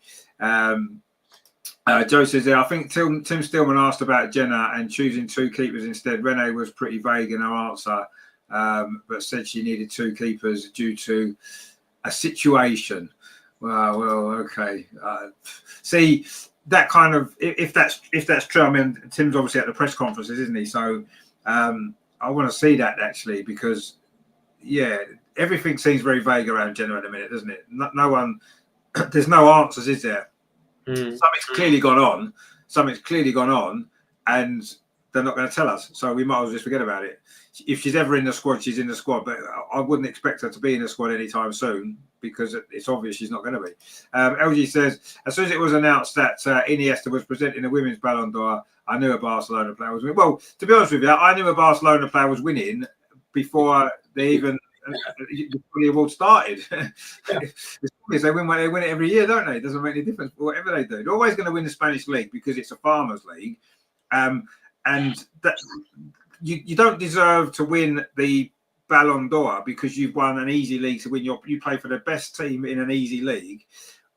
Joe says, I think Tim Stillman asked about Jenna and choosing two keepers instead. Renee was pretty vague in her answer, but said she needed two keepers due to a situation. Well, okay. See, that kind of, if that's true, I mean, Tim's obviously at the press conferences, isn't he? So I want to see that actually, because yeah, everything seems very vague around Jenna at the minute, doesn't it? No one, there's no answers, is there? Something's clearly gone on, and they're not going to tell us, so we might as well just forget about it. If she's ever in the squad, she's in the squad, but I wouldn't expect her to be in the squad anytime soon, because it's obvious she's not going to be. LG says, as soon as it was announced that Iniesta was presenting the women's Balon D'Or, I knew a Barcelona player was winning. Well, to be honest with you, I knew a Barcelona player was winning before they even the award started. They win it every year, don't they? It doesn't make any difference. Whatever they do, they're always going to win the Spanish league because it's a farmers' league, and that you don't deserve to win the Balon D'Or because you've won an easy league to win. You play for the best team in an easy league.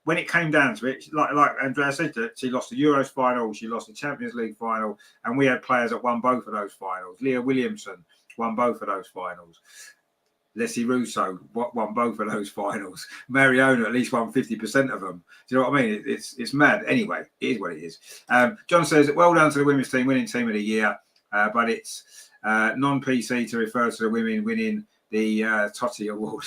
When it came down to it, like Andreas said, she lost the Euros final, she lost the Champions League final, and we had players that won both of those finals. Leah Williamson won both of those finals. Leslie Russo won both of those finals. Mariona at least won 50% of them. Do you know what I mean? It's mad. Anyway, it is what it is. John says, well done to the women's team winning Team of the Year, but it's non-PC to refer to the women winning the Totti Award.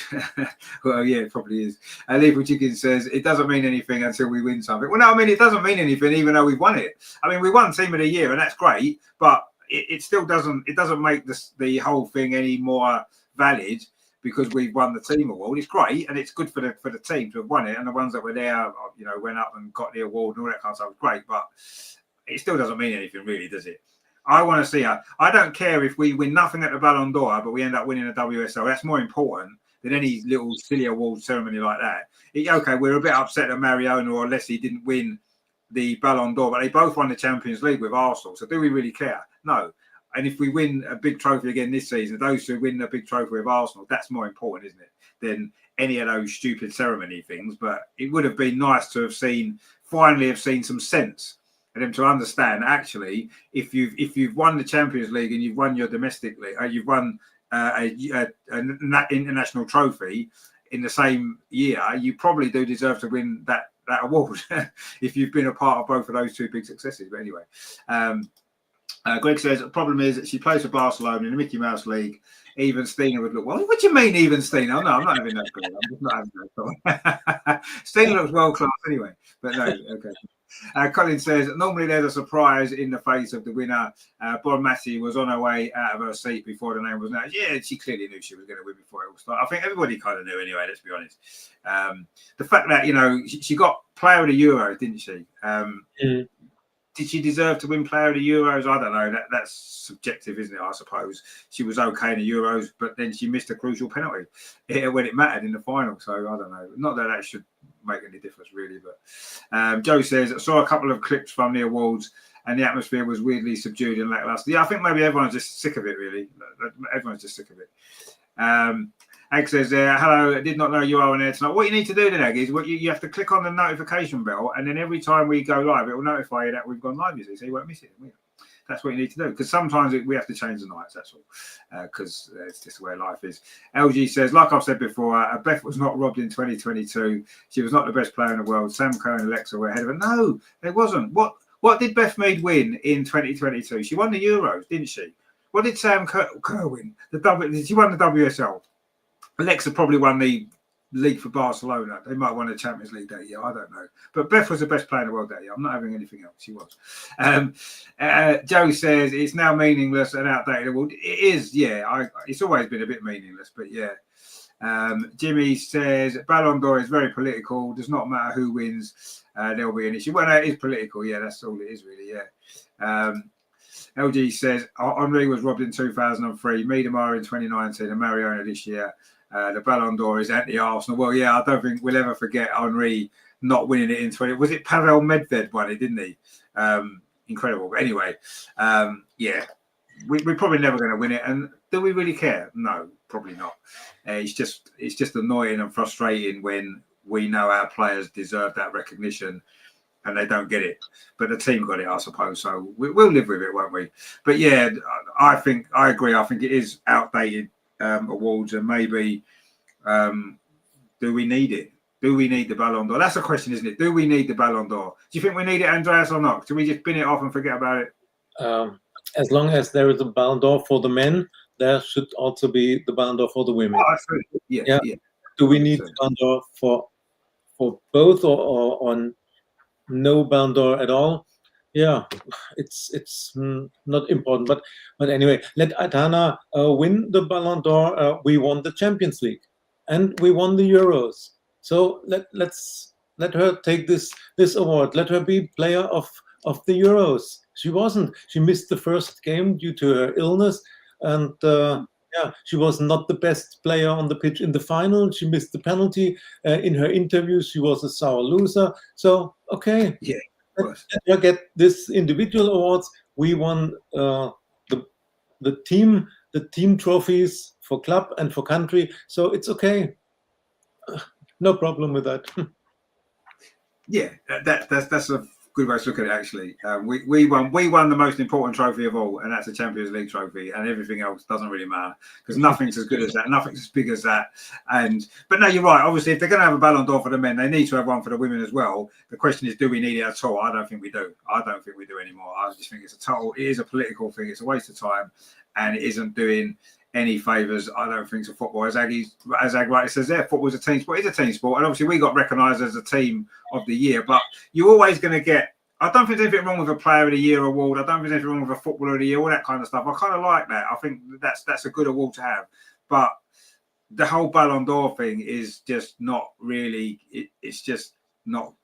Well, yeah, it probably is. Lethal Chicken says, it doesn't mean anything until we win something. Well, no, I mean, it doesn't mean anything even though we've won it. I mean, we won Team of the Year and that's great, but it still doesn't make the whole thing any more valid because we've won the team award. It's great and it's good for the team to have won it, and the ones that were there, you know, went up and got the award and all that kind of stuff. Great, but it still doesn't mean anything really, does it? I want to see her. I don't care if we win nothing at the Balon D'Or, but we end up winning a WSL. That's more important than any little silly award ceremony like that. Okay, we're a bit upset that Mariona or Leslie didn't win the Balon D'Or, but they both won the Champions League with Arsenal. So do we really care? No. And if we win a big trophy again this season, those who win a big trophy with Arsenal, that's more important, isn't it, than any of those stupid ceremony things. But it would have been nice to have finally seen some sense and them to understand, actually, if you've won the Champions League and you've won your domestic league, you've won an international trophy in the same year, you probably do deserve to win that award if you've been a part of both of those two big successes. But anyway, Greg says the problem is that she plays for Barcelona in the Mickey Mouse League. Even Stina would look well. What do you mean, even Stina? No, I'm not having that. I'm just not having that. Stina looks world class anyway. But no, okay. Colin says normally there's a surprise in the face of the winner. Bon Matty was on her way out of her seat before the name was announced. Yeah, she clearly knew she was going to win before it all started. I think everybody kind of knew anyway. Let's be honest. The fact that, you know, she got Player of the Euros, didn't she? Did she deserve to win Player of the Euros? I don't know. That's subjective, isn't it? I suppose she was okay in the Euros, but then she missed a crucial penalty when it mattered in the final. So I don't know. Not that should make any difference, really. But Joe says, I saw a couple of clips from the awards, and the atmosphere was weirdly subdued and lackluster. Yeah, I think maybe everyone's just sick of it. Really, everyone's just sick of it. Egg says, hello, I did not know you are on air tonight. What you need to do then, Egg, is you have to click on the notification bell, and then every time we go live, it will notify you that we've gone live, you see, so you won't miss it. that's what you need to do. Because sometimes we have to change the nights. That's all. Because it's just the way life is. LG says, like I've said before, Beth was not robbed in 2022. She was not the best player in the world. Sam Kerr and Alexa were ahead of her. No, it wasn't. What did Beth Mead win in 2022? She won the Euros, didn't she? What did Sam Kerr win? She won the WSL. Alexa probably won the league for Barcelona. They might have won the Champions League that year. I don't know. But Beth was the best player in the world that year. I'm not having anything else. She was. Joe says it's now meaningless and outdated award. It is, yeah. It's always been a bit meaningless, but yeah. Jimmy says Balon D'Or is very political. Does not matter who wins. There'll be an issue. Well, no, it is political. Yeah, that's all it is, really. Yeah. LG says Henri was robbed in 2003, Miedemar in 2019, and Mariona this year. The Balon D'Or is anti-Arsenal. Well, yeah, I don't think we'll ever forget Henri not winning it in 20. Was it Pavel Medved won it, didn't he? Incredible. But anyway, yeah, we're probably never going to win it. And do we really care? No, probably not. It's just annoying and frustrating when we know our players deserve that recognition and they don't get it. But the team got it, I suppose. So we'll live with it, won't we? But yeah, I agree. I think it is outdated awards, and maybe do we need it? Do we need the Balon D'Or? That's a question, isn't it? Do we need the Balon D'Or? Do you think we need it, Andreas, or not? Do we just bin it off and forget about it? As long as there is a Balon D'Or for the men, there should also be the Balon D'Or for the women. Oh, yeah. Do we need the Balon d'Or for both or on no Balon d'Or at all? Yeah, it's not important. But anyway, let Aitana win the Balon d'Or. We won the Champions League and we won the Euros. So let her take this award. Let her be player of the Euros. She wasn't. She missed the first game due to her illness, and she was not the best player on the pitch in the final. She missed the penalty. In her interview, she was a sour loser. So, okay. Yeah. Let her get this individual awards. We won the team trophies for club and for country. So it's okay. No problem with that. Yeah, that's a good way to look at it. Actually, we won the most important trophy of all, and that's the Champions League trophy, and everything else doesn't really matter because nothing's as good as that, nothing's as big as that. But no, you're right. Obviously, if they're going to have a Balon d'Or for the men, they need to have one for the women as well. The question is, do we need it at all? I don't think we do. I don't think we do anymore. I just think it is a political thing. It's a waste of time, and it isn't doing any favours, I don't think, to football. As Ag rightly says there, football is a team sport. It's a team sport. And obviously we got recognised as a team of the year, but you're always going to get, I don't think there's anything wrong with a player of the year award. I don't think there's anything wrong with a footballer of the year, all that kind of stuff. I kind of like that. I think that's a good award to have. But the whole Balon d'Or thing is just not really, it's just not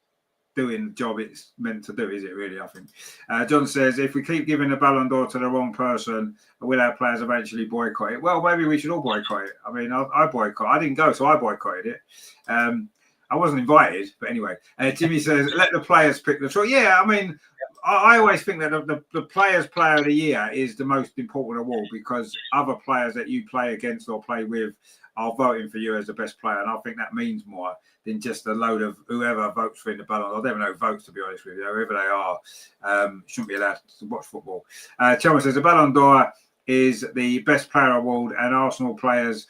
doing the job it's meant to do, is it really? I think John says if we keep giving the Balon d'Or to the wrong person, will our players eventually boycott it? Well, maybe we should all boycott it. I mean, I boycott. I didn't go, so I boycotted it. I wasn't invited, but anyway. Jimmy says let the players pick the choice. Yeah, I mean, I always think that the players' player of the year is the most important award because other players that you play against or play with are voting for you as the best player, and I think that means more than just a load of whoever votes for in the Ballon d'Or. I don't know votes, to be honest with you. Whoever they are, shouldn't be allowed to watch football. Chelman says the Ballon d'Or is the best player award, and Arsenal players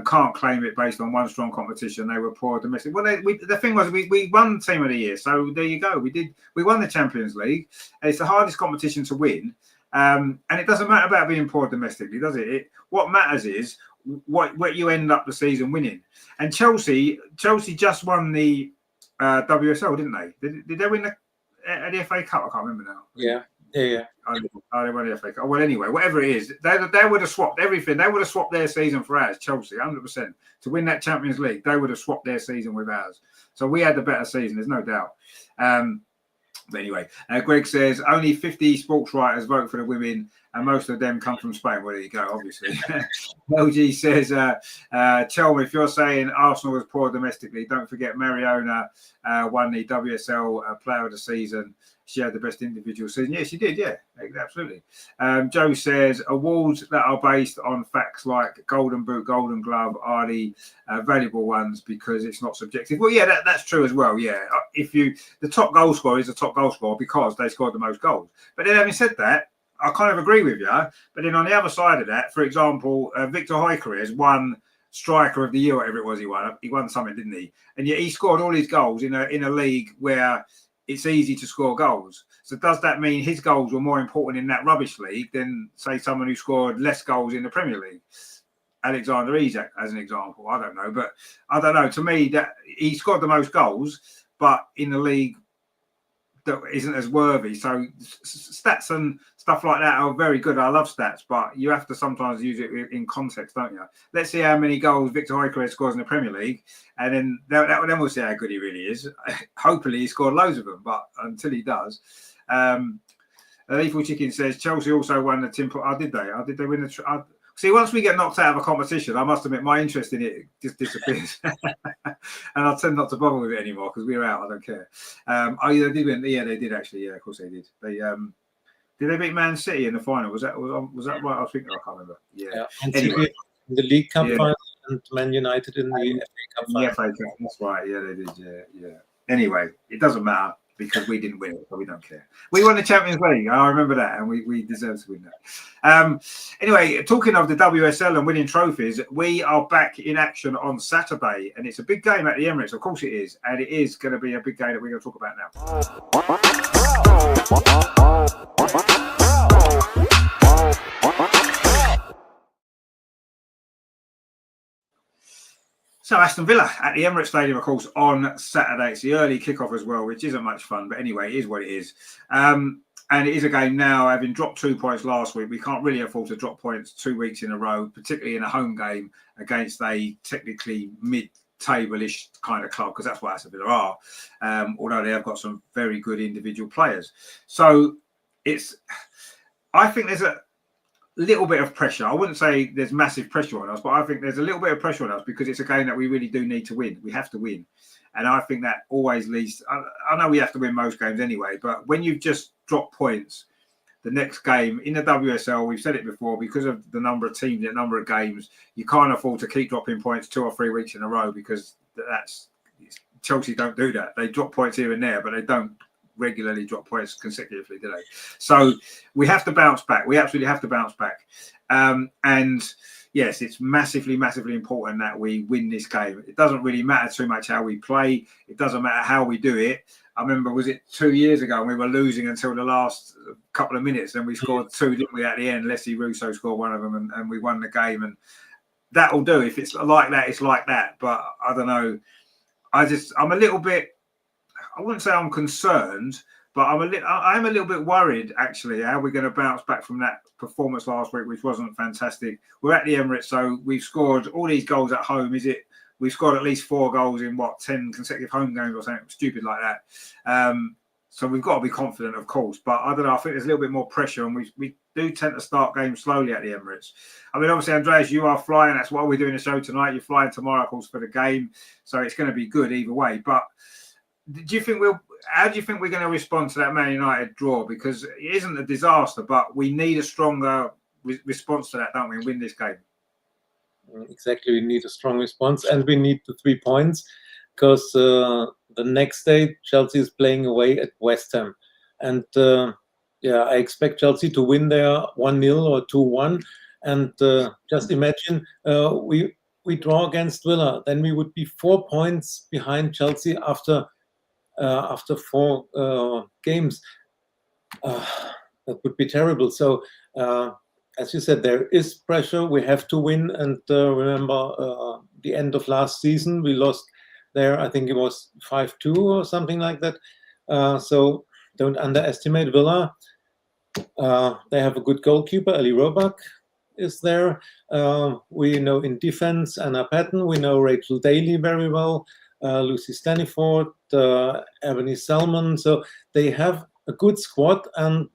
can't claim it based on one strong competition. They were poor domestic. Well, the thing was, we won Team of the Year, so there you go. We won the Champions League. It's the hardest competition to win, and it doesn't matter about being poor domestically, does it? What matters is what you end up the season winning. And Chelsea just won the WSL, didn't they? Did they win the FA Cup? I can't remember now. Yeah. Oh, they won the FA Cup. Well, anyway, whatever it is, they would have swapped everything. They would have swapped their season for ours, Chelsea, 100%. To win that Champions League, they would have swapped their season with ours. So we had the better season, there's no doubt. But anyway, Greg says only 50 sports writers vote for the women, and most of them come from Spain. Well, there you go, obviously. LG says, tell me, if you're saying Arsenal was poor domestically, don't forget Mariona won the WSL Player of the Season. She had the best individual season. Yeah, she did. Yeah, absolutely. Joe says awards that are based on facts like Golden Boot, Golden Glove are the valuable ones because it's not subjective. Well, yeah, that's true as well. Yeah, the top goal scorer is the top goal scorer because they scored the most goals. But then, having said that, I kind of agree with you. But then on the other side of that, for example, Victor Gyökeres won Striker of the Year, whatever it was he won. He won something, didn't he? And yet he scored all his goals in a league where it's easy to score goals. So does that mean his goals were more important in that rubbish league than, say, someone who scored less goals in the Premier League? Alexander Isak, as an example. I don't know. But I don't know. To me, that he scored the most goals, but in the league that isn't as worthy. So stats and stuff like that are very good. I love stats, but you have to sometimes use it in context, don't you? Let's see how many goals Victor Gyökeres scores in the Premier League, and then we'll see how good he really is. Hopefully he scored loads of them, but until he does. Lethal Chicken says Chelsea also won the Tim. Oh, did they? Did they win the? See, once we get knocked out of a competition, I must admit my interest in it just disappears, and I tend not to bother with it anymore because we're out. I don't care. Oh, yeah, they did win. Yeah, they did actually. Yeah, of course they did. They did they beat Man City in the final? Was that right? I think I can't remember. Yeah. Anyway, in the League Cup final and Man United in the FA Cup final. The FA Cup. That's right. Yeah, they did. Yeah. Anyway, it doesn't matter, because we didn't win it, so we don't care. We won the Champions League. I remember that, and we deserve to win that. Anyway, talking of the WSL and winning trophies, we are back in action on Saturday, and it's a big game at the Emirates. Of course it is, and it is going to be a big game that we're going to talk about now. So Aston Villa at the Emirates Stadium, of course, on Saturday. It's the early kickoff as well, which isn't much fun. But anyway, it is what it is. And it is a game now, having dropped 2 points last week. We can't really afford to drop points 2 weeks in a row, particularly in a home game against a technically mid-table-ish kind of club, because that's what Aston Villa are, although they have got some very good individual players. So I think there's a little bit of pressure. I wouldn't say there's massive pressure on us, but I think there's a little bit of pressure on us because it's a game that we really do need to win. We have to win. And I think that always leads... I know we have to win most games anyway, but when you've just dropped points, the next game in the WSL, we've said it before, because of the number of teams, the number of games, you can't afford to keep dropping points 2 or 3 weeks in a row, because Chelsea don't do that. They drop points here and there, but they don't regularly drop points consecutively, do they? So we have to bounce back. We absolutely have to bounce back. And yes, it's massively important that we win this game. It doesn't really matter too much how we play. It doesn't matter how we do it. I remember, was it 2 years ago, and we were losing until the last couple of minutes, and we scored 2, didn't we, at the end? Leslie Russo scored one of them, and we won the game. And that'll do. If it's like that, it's like that. But I don't know. I'm a little bit... I wouldn't say I'm concerned, but I'm a little bit worried, actually, how we're going to bounce back from that performance last week, which wasn't fantastic. We're at the Emirates, so we've scored all these goals at home. We've scored at least 4 goals in 10 consecutive home games or something stupid like that. So we've got to be confident, of course. But I don't know. I think there's a little bit more pressure, and we do tend to start games slowly at the Emirates. I mean, obviously, Andreas, you are flying. That's why we're doing the show tonight. You're flying tomorrow, of course, for the game. So it's going to be good either way. But how do you think we're going to respond to that Man United draw? Because it isn't a disaster, but we need a stronger response to that, don't we, and win this game? Exactly, we need a strong response, and we need the 3 points, because the next day Chelsea is playing away at West Ham, and I expect Chelsea to win there 1-0 or 2-1. And just imagine we draw against Villa, then we would be 4 points behind Chelsea after 4 games. That would be terrible. So, as you said, there is pressure. We have to win. And remember, the end of last season, we lost there. I think it was 5-2 or something like that. So don't underestimate Villa. They have a good goalkeeper. Ellie Roebuck is there. We know in defense Anna Patton. We know Rachel Daly very well. Lucy Staniford, Ebony Salmon. So they have a good squad, and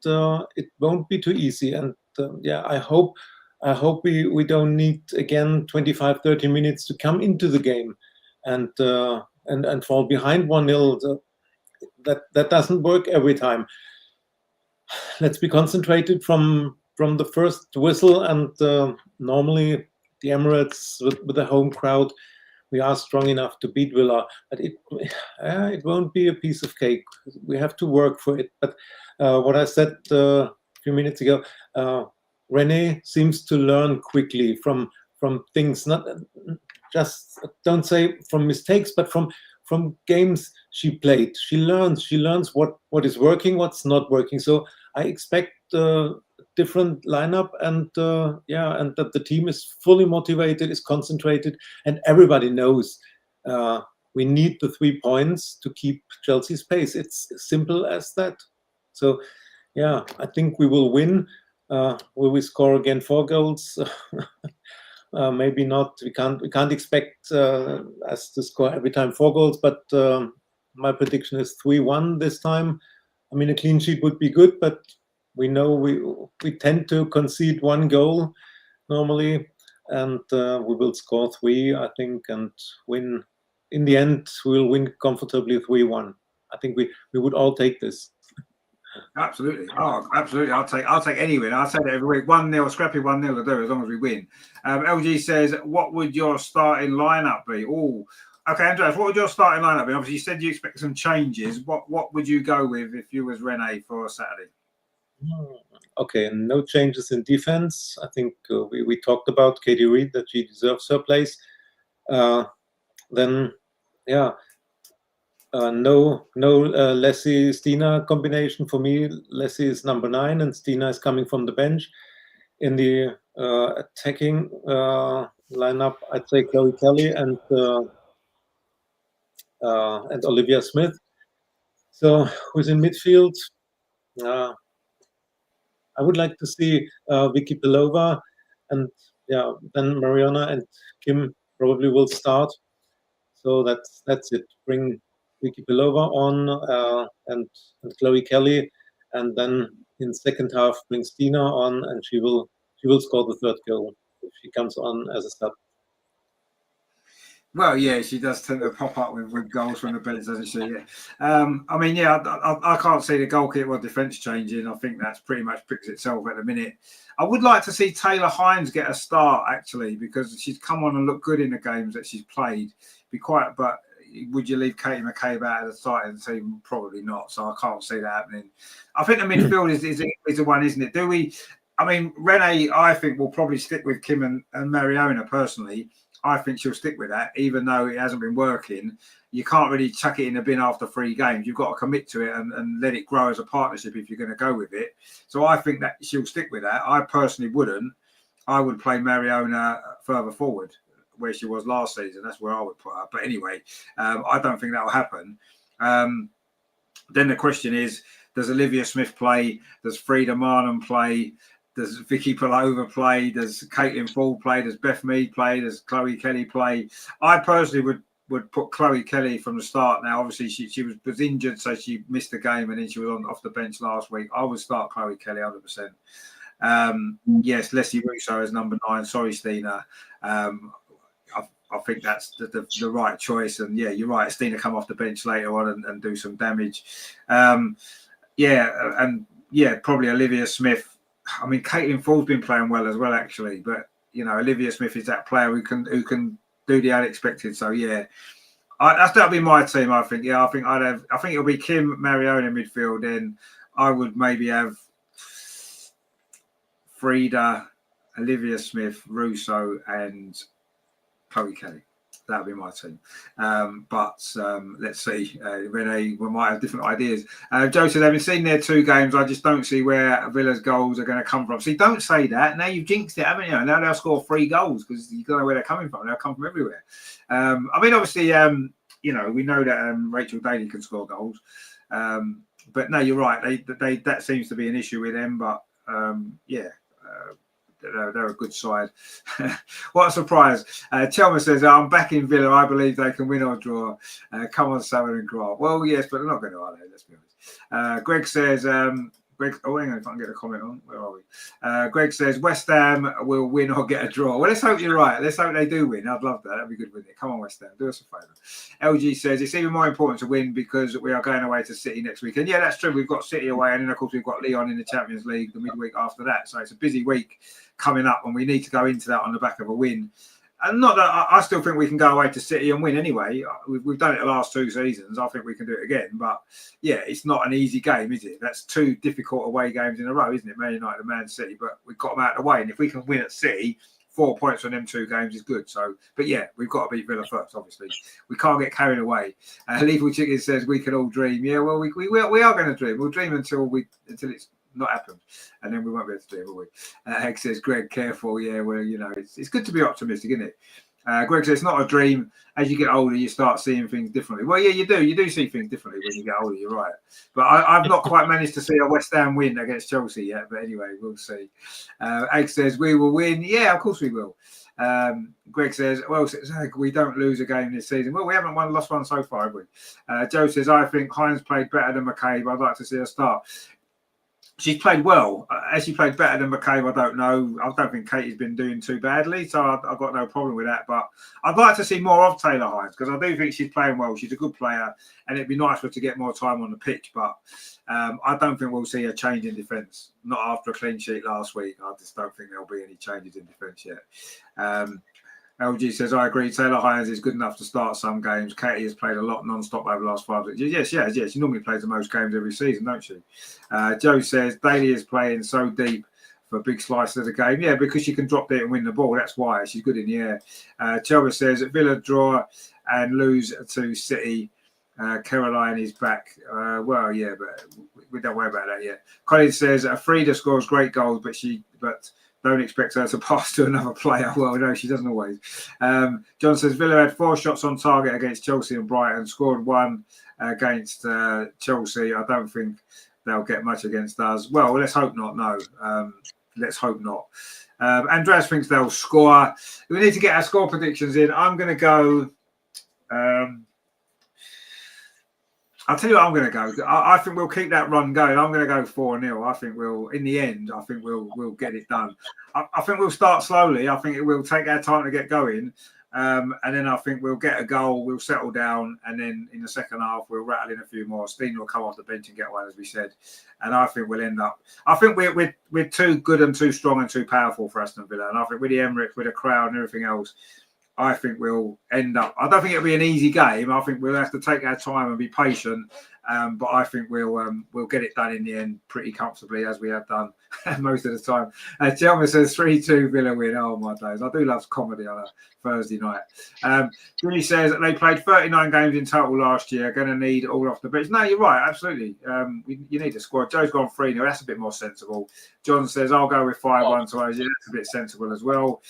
it won't be too easy. And I hope we don't need again 25-30 minutes to come into the game and fall behind 1-0. That doesn't work every time. Let's be concentrated from the first whistle, and normally the Emirates with the home crowd, we are strong enough to beat Villa, but it won't be a piece of cake. We have to work for it. But what I said few minutes ago, Rene seems to learn quickly from things, not just, don't say from mistakes, but from games she played. She learns what is working, what's not working. So I expect different lineup, and and that the team is fully motivated, is concentrated, and everybody knows we need the 3 points to keep Chelsea's pace. It's simple as that. So yeah, I think we will win. Will we score again 4 goals? Maybe not. We can't expect us to score every time 4 goals, but my prediction is 3-1 this time. I mean, a clean sheet would be good, but we know we tend to concede 1 goal normally, and we will score 3, I think, and win. In the end, we'll win comfortably 3-1. I think we would all take this. Absolutely. Oh, absolutely. I'll take any win. I'll say that every week. 1-0, scrappy 1-0 to do as long as we win. LG says, what would your starting lineup be? Oh, okay, Andreas, what would your starting lineup be? Obviously, you said you expect some changes. What would you go with if you was Rene for Saturday? Okay, no changes in defense. I think we talked about Katie Reed, that she deserves her place. Then, yeah, no Leslie Stina combination for me. Leslie is number 9, and Stina is coming from the bench. In the attacking lineup, I'd say Chloe Kelly and Olivia Smith. So who's in midfield? I would like to see Vicky Pelova, and then Mariana and Kim probably will start. So that's it. Bring Vicky Pelova on and Chloe Kelly, and then in second half bring Stina on, and she will score the 3rd goal if she comes on as a sub. Well, yeah, she does tend to pop up with goals from the bench, doesn't she? Yeah. I mean, yeah, I can't see the goalkeeper or defence changing. I think that's pretty much picks itself at the minute. I would like to see Taylor Hines get a start, actually, because she's come on and looked good in the games that she's played. But would you leave Katie McCabe out of the starting team? Probably not. So I can't see that happening. I think the midfield is the one, isn't it? Do we? I mean, Rene, I think, will probably stick with Kim and Mariona personally. I think she'll stick with that, even though it hasn't been working. You can't really chuck it in the bin after 3 games. You've got to commit to it and let it grow as a partnership if you're going to go with it. So I think that she'll stick with that. I personally wouldn't. I would play Mariona further forward where she was last season. That's where I would put her. But anyway, I don't think that will happen. Then the question is, does Olivia Smith play? Does Frida Marnham play? Does Vicky Pelova play? Does Caitlin Fall play? Does Beth Mead play? Does Chloe Kelly play? I personally would put Chloe Kelly from the start. Now, obviously, she was injured, so she missed the game, and then she was off the bench last week. I would start Chloe Kelly 100%. Yes, Leslie Russo is number 9. Sorry, Stina. I think that's the right choice. And yeah, you're right. Stina come off the bench later on and do some damage. Probably Olivia Smith. I mean, Caitlin Fall's been playing well as well, actually. But you know, Olivia Smith is that player who can do the unexpected. So yeah, that'll be my team. I think. Yeah, I think it'll be Kim, Mariona in midfield. Then I would maybe have Frida, Olivia Smith, Russo, and Chloe Kelly. That'll be my team. Let's see. Rene, we might have different ideas. Joe said, having seen their 2 games, I just don't see where Villa's goals are going to come from. See, don't say that. Now you've jinxed it, haven't you? Now they'll score 3 goals because you don't know where they're coming from. They'll come from everywhere. I mean, obviously, we know that Rachel Daly can score goals. But no, you're right. They that seems to be an issue with them. But they're a good side. What a surprise. Chelma says, I'm back in Villa. I believe they can win or draw. Come on, Salmon and Grant. Well, yes, but they're not going to, are they? Let's be honest. Greg says, hang on, if I can get a comment on. Where are we? Greg says, West Ham will win or get a draw. Well, let's hope you're right. Let's hope they do win. I'd love that. That'd be good, wouldn't it? Come on, West Ham. Do us a favour. LG says, it's even more important to win because we are going away to City next week. And yeah, that's true. We've got City away. And then, of course, we've got Lyon in the Champions League the midweek after that. So it's a busy week coming up, and we need to go into that on the back of a win. And not that I still think we can go away to City and win anyway. We've done it the last 2 seasons. I think we can do it again. But yeah, it's not an easy game, is it? That's 2 difficult away games in a row, isn't it? Man United and Man City. But we've got them out of the way. And if we can win at City, 4 points from them 2 games is good. So, but yeah, we've got to beat Villa first, obviously. We can't get carried away. Lethal Chicken says we can all dream. Yeah, well, we are going to dream. We'll dream until it's not happened, and then we won't be able to do it, will we? Egg says, Greg, careful. Yeah, well, it's good to be optimistic, isn't it? Greg says, it's not a dream. As you get older, you start seeing things differently. Well, yeah, you do. You do see things differently when you get older, you're right. But I've not quite managed to see a West Ham win against Chelsea yet. But anyway, we'll see. Egg says, we will win. Yeah, of course we will. Greg says, well, we don't lose a game this season. Well, we haven't lost one so far, have we? Joe says, I think Hines played better than McCabe. I'd like to see her start. She's played well. Has she played better than McCabe? I don't know. I don't think Katie's been doing too badly, so I've got no problem with that. But I'd like to see more of Taylor Hines because I do think she's playing well. She's a good player, and it'd be nice for her to get more time on the pitch. But I don't think we'll see a change in defence. Not after a clean sheet last week. I just don't think there'll be any changes in defence yet. LG says, I agree. Taylor Hines is good enough to start some games. Katie has played a lot non-stop over the last 5 years. Yes. She normally plays the most games every season, don't she? Joe says, Daly is playing so deep for a big slice of the game. Yeah, because she can drop there and win the ball. That's why. She's good in the air. Chelva says, Villa draw and lose to City. Caroline is back. Well, yeah, but we don't worry about that yet. Colin says, Frida scores great goals, but don't expect her to pass to another player. Well, no, she doesn't always. John says, Villa had 4 shots on target against Chelsea and Brighton, scored 1 against Chelsea. I don't think they'll get much against us. Well, let's hope not, no. Let's hope not. Andreas thinks they'll score. We need to get our score predictions in. I'm going to go... I'll tell you what I'm going to go. I think we'll keep that run going. I'm going to go 4-0. I think in the end, we'll get it done. I think we'll start slowly. I think it will take our time to get going. And then I think we'll get a goal, we'll settle down, and then in the second half, we'll rattle in a few more. Steen will come off the bench and get one, as we said. And I think we'll end up... I think we're too good and too strong and too powerful for Aston Villa. And I think with the Emirates, with the crowd and everything else, I think we'll end up... I don't think it'll be an easy game. I think we'll have to take our time and be patient. But I think we'll get it done in the end pretty comfortably, as we have done most of the time. Chelma says 3-2 Villa win. Oh, my days. I do love comedy on a Thursday night. Julie says that they played 39 games in total last year. Going to need all off the bench. No, you're right. Absolutely. You need a squad. Joe's gone 3-0. That's a bit more sensible. John says, I'll go with 5-1 to Asia. That's a bit sensible as well.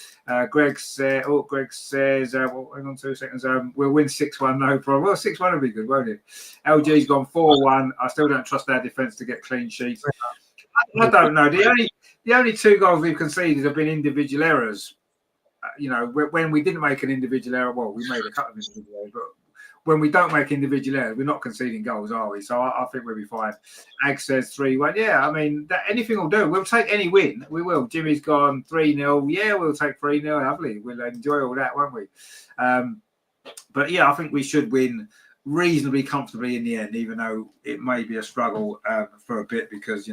Greg says, well, hang on 2 seconds. We'll win 6-1, no problem. Well, 6-1 will be good, won't it? LG's gone 4-1. I still don't trust our defence to get clean sheets. I don't know. The only 2 goals we've conceded have been individual errors. When we didn't make an individual error, well, we made a couple of individual errors, but when we don't make individual errors, we're not conceding goals, are we? So I think we'll be fine. Ag says 3-1. Yeah, I mean, anything will do. We'll take any win. We will. Jimmy's gone 3-0. Yeah, we'll take 3-0. Lovely. We'll enjoy all that, won't we? But yeah, I think we should win reasonably comfortably in the end, even though it may be a struggle for a bit because,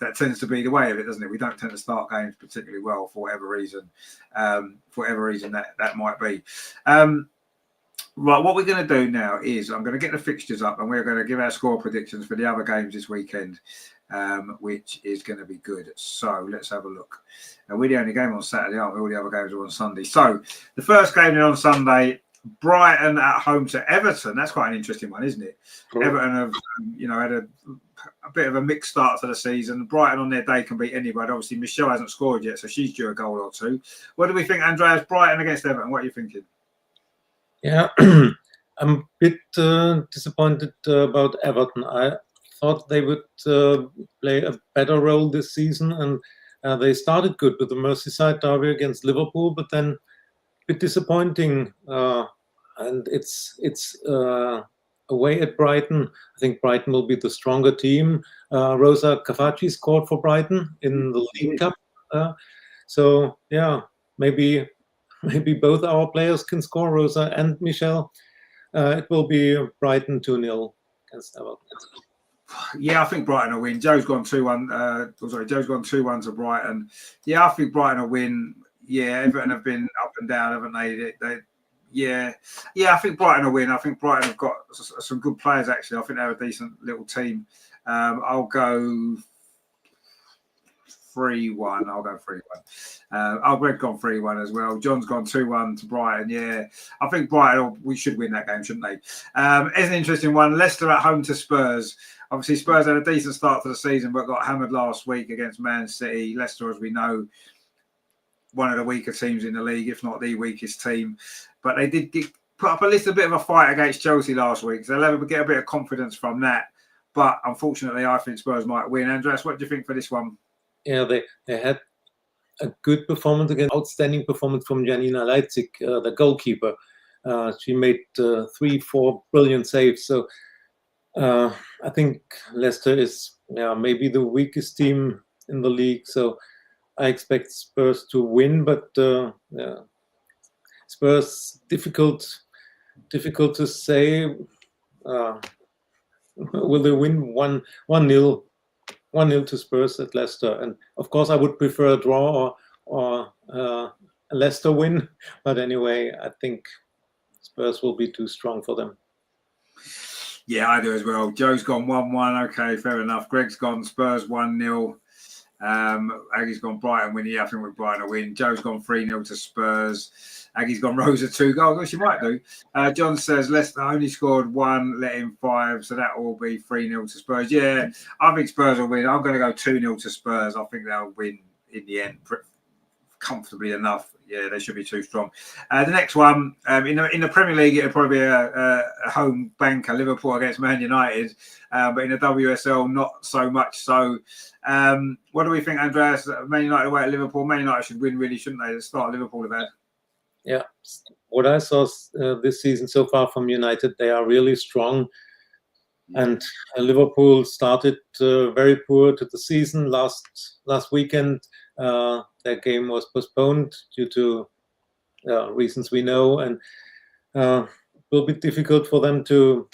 that tends to be the way of it, doesn't it? We don't tend to start games particularly well for whatever reason. That might be. Right, what we're going to do now is I'm going to get the fixtures up and we're going to give our score predictions for the other games this weekend, which is going to be good. So let's have a look. Now, we're the only game on Saturday, aren't we? All the other games are on Sunday. So the first game on Sunday, Brighton at home to Everton. That's quite an interesting one, isn't it? Cool. Everton have, had a bit of a mixed start to the season. Brighton on their day can beat anybody. Obviously, Michelle hasn't scored yet, so she's due a goal or 2. What do we think, Andreas? Brighton against Everton. What are you thinking? Yeah, I'm a bit disappointed about Everton. I thought they would play a better role this season, and they started good with the Merseyside derby against Liverpool, but then a bit disappointing. And it's away at Brighton. I think Brighton will be the stronger team. Rosa Cavaci scored for Brighton in the League Cup. So yeah, maybe both our players can score, Rosa and Michelle. It will be Brighton 2-0 against Everton. Yeah, I think Brighton will win. Joe's gone 2-1. Joe's gone 2-1 to Brighton. Yeah, I think Brighton will win. Everton have been up and down, haven't they? Yeah. I think Brighton will win. I think Brighton have got some good players, actually. I think they're a decent little team. I'll go 3-1. I'll go 3-1. Greg gone 3-1 as well. John's gone 2-1 to Brighton. Yeah, I think Brighton, we should win that game, shouldn't they? It's an interesting one. Leicester at home to Spurs. Obviously, Spurs had a decent start to the season, but got hammered last week against Man City. Leicester, as we know, one of the weaker teams in the league, if not the weakest team. But they did put up a little bit of a fight against Chelsea last week. So they'll get a bit of confidence from that. But unfortunately, I think Spurs might win. Andreas, what do you think for this one? Yeah, they had a good performance against outstanding performance from Janina Leipzig, the goalkeeper. She made 3-4 brilliant saves. So I think Leicester is maybe the weakest team in the league. So I expect Spurs to win, but Spurs difficult to say. Will they win 1-0? 1-0 to Spurs at Leicester, and of course I would prefer a draw or a Leicester win. But anyway, I think Spurs will be too strong for them. Yeah, I do as well. Joe's gone 1-1. Okay, fair enough. Greg's gone Spurs 1-0. Aggie's gone Brighton win. Yeah, I think we're Brighton to win. Joe's gone 3-0 to Spurs. Aggie's gone Rosa 2 goals, which she might do. John says Leicester only scored 1, let in 5, so that will be 3-0 to Spurs. Yeah, I think Spurs will win. I'm going to go 2-0 to Spurs. I think they'll win in the end comfortably enough. Yeah, they should be too strong. The next one, in the Premier League, it'll probably be a home banker, Liverpool against Man United. But in the WSL, not so much so. What do we think, Andreas? Man United away at Liverpool. Man United should win, really, shouldn't they? The start Liverpool have had. Yeah, what I saw this season so far from United, they are really strong. And Liverpool started very poor to the season. Last weekend, their game was postponed due to reasons we know, and it will be difficult for them to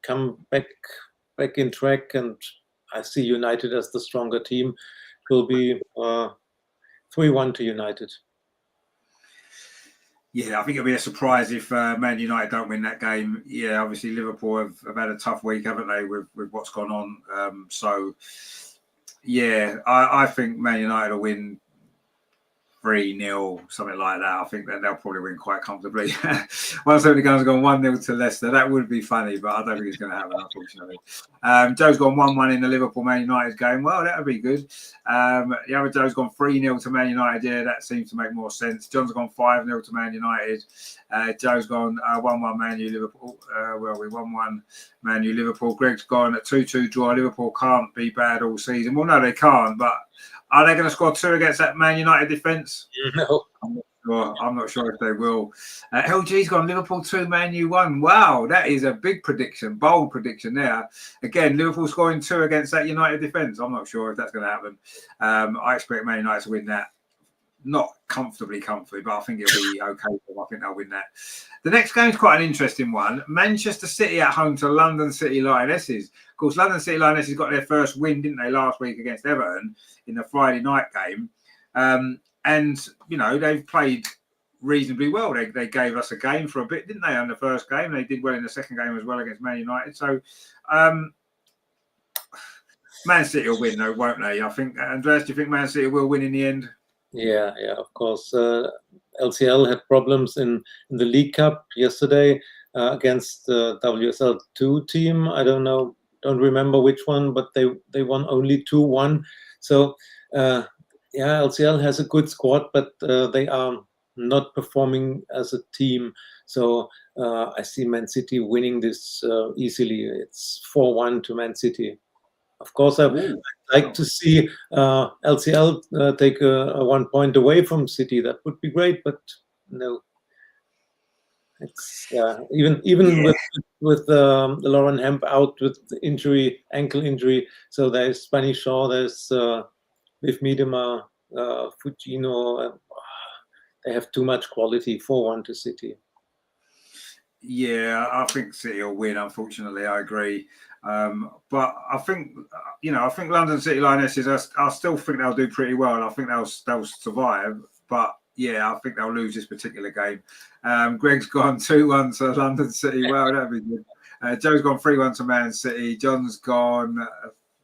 come back in track. And I see United as the stronger team. It will be 3-1 to United. Yeah, I think it'll be a surprise if Man United don't win that game. Yeah, obviously Liverpool have had a tough week, haven't they, with what's gone on. So, yeah, I think Man United will win 3-0, something like that. I think that they'll probably win quite comfortably. 170 guns have gone 1-0 to Leicester. That would be funny, but I don't think it's going to happen, unfortunately. Joe's gone 1-1 in the Liverpool Man United game. Well, that would be good. The other Joe's gone 3-0 to Man United. Yeah, that seems to make more sense. John's gone 5-0 to Man United. Joe's gone 1-1 Man U Liverpool. We 1-1 Man U Liverpool. Greg's gone at 2-2 draw. Liverpool can't be bad all season. Well, no, they can't, but are they going to score 2 against that Man United defence? No. I'm not sure if they will. LG's gone Liverpool 2, Man U 1. Wow, that is a big prediction, bold prediction there. Again, Liverpool scoring 2 against that United defence. I'm not sure if that's going to happen. I expect Man United to win that. Not comfortably, but I think it'll be okay. I think they'll win that. The next game is quite an interesting one. Manchester City at home to London City Lionesses. Of course, London City Lionesses got their first win, didn't they, last week against Everton in the Friday night game. And, you know, they've played reasonably well. They gave us a game for a bit, didn't they, on the first game? They did well in the second game as well against Man United. So, Man City will win, though, won't they? I think, Andreas, do you think Man City will win in the end? Yeah, of course. LCL had problems in the League Cup yesterday against the WSL 2 team. I don't remember which one, but they won only 2-1. So, LCL has a good squad, but they are not performing as a team. So I see Man City winning this easily. It's 4-1 to Man City. Of course, I'd like to see LCL take a 1 point away from City. That would be great, but no. It's even with Lauren Hemp out with injury, ankle injury. So there's Spanish Shaw, there's Viv Miedema, Fujino. They have too much quality. 4-1 to City. Yeah, I think City will win. Unfortunately, I agree. But I think, I think London City Lionesses, I still think they'll do pretty well. I think they'll survive. but yeah, I think they'll lose this particular game. Greg's gone 2-1 to London City. Well, that'd be good. Joe's gone 3-1 to Man City. John's gone